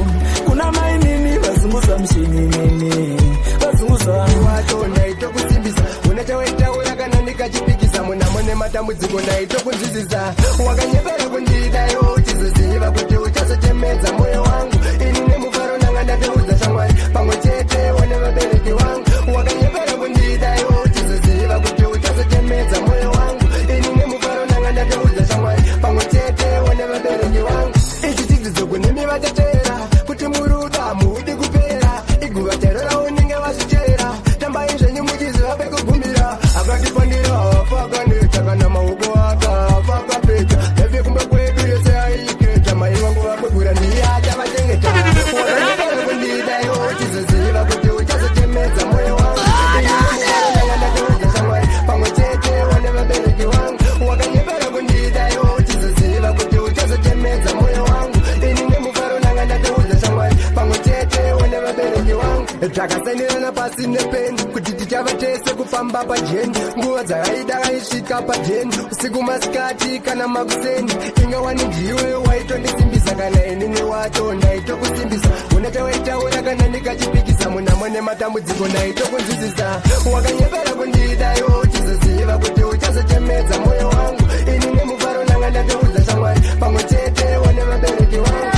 kuna mainini vazunguza mushinini vazunguza wacho ndaito kusimbisa unachawaitaura kana ndikachipikisa munamone matambudziko ndaito kunzvizisa wakanyepera kundidayo chizoziva kuti uchazochemedza moyo wangu ini nemufaro nanga ndatoudza shamwari pamwe chete wane vabereki wangu wakanyepera kundidayo chizoziva kuti uchazochemedza moyo wangu ini nemufaro nanga ndatoudza shamwari pamwe chete wane vabereki wangu ichi chidzidzo kunemi vachatera kuti muruda muudi kupera iguva charora unenge vazvichera tambai zvenyu muchiziva pekugumira akatipandira apakaneta kana maoko akapakapeta eve kumba kwedu yose aiketa mai vangu vakwegura ndiyacha vachengeta wakanekera kundidayo chizoziva kuti uchazochemedza moyo wangu anga ndatoudza shamwari pamwe chete wane vabereki wangu wakanyepera kundidayo chizoziva kuti uchazochemedza moyo wangu ini nemufaro nanga ndatoudza shamwari pamwe chete wane vabereki wangu takasenderana pasi nepeni kuti tichava tese kufamba pajeni nguva dzakaida kaisvika pajeni usiku masikati kana makuseni ingawani ndiwe waitondisimbisa kana inini wacho ndaitokusimbisa unachawaitaura kana ndikachipikisa munamone matambudziko ndaitokunzwisisa wakanyepera kundidayo chizoziva kuti uchazochemedza moyo wangu ini nemufaro nanga ndatoudza shamwari pamwe chete wane vabereki wangu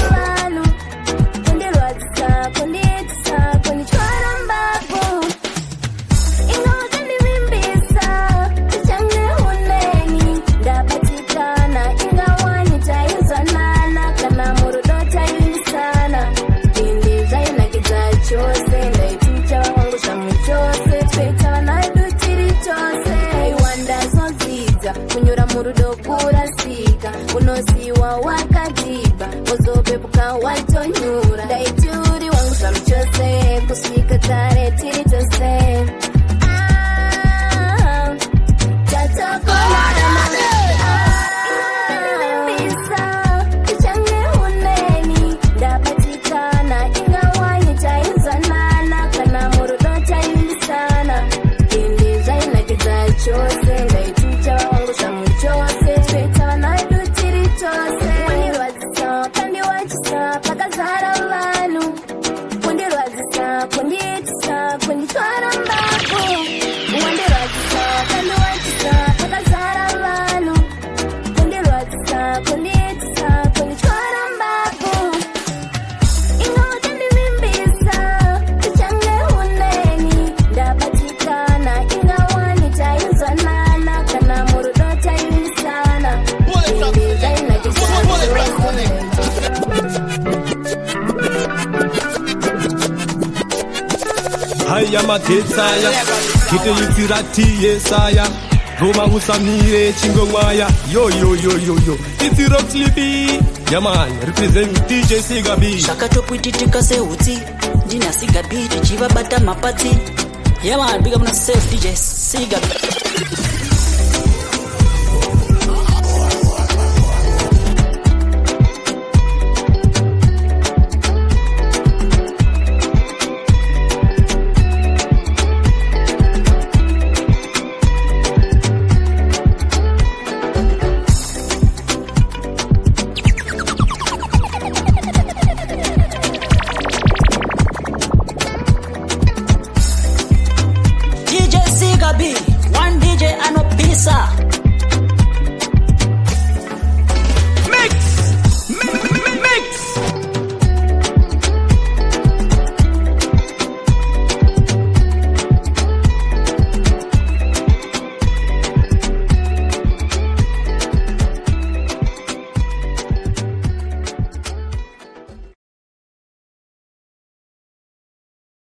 kunyura murudo kurasika unosiwa wakadiba uzopepuka watonyura ndaituri wangu zvamu chose kusvika kare tiri tose Haya matetsaya kite yitirati yesaya Roma usamire chingo mwaya yo yo yo yo yo it's rock sleepy yeah man represent DJ Sigabi shakatopwititika sehuti ndina Sigabi tichiva bata mapati yeah man big up na self DJ Sigabi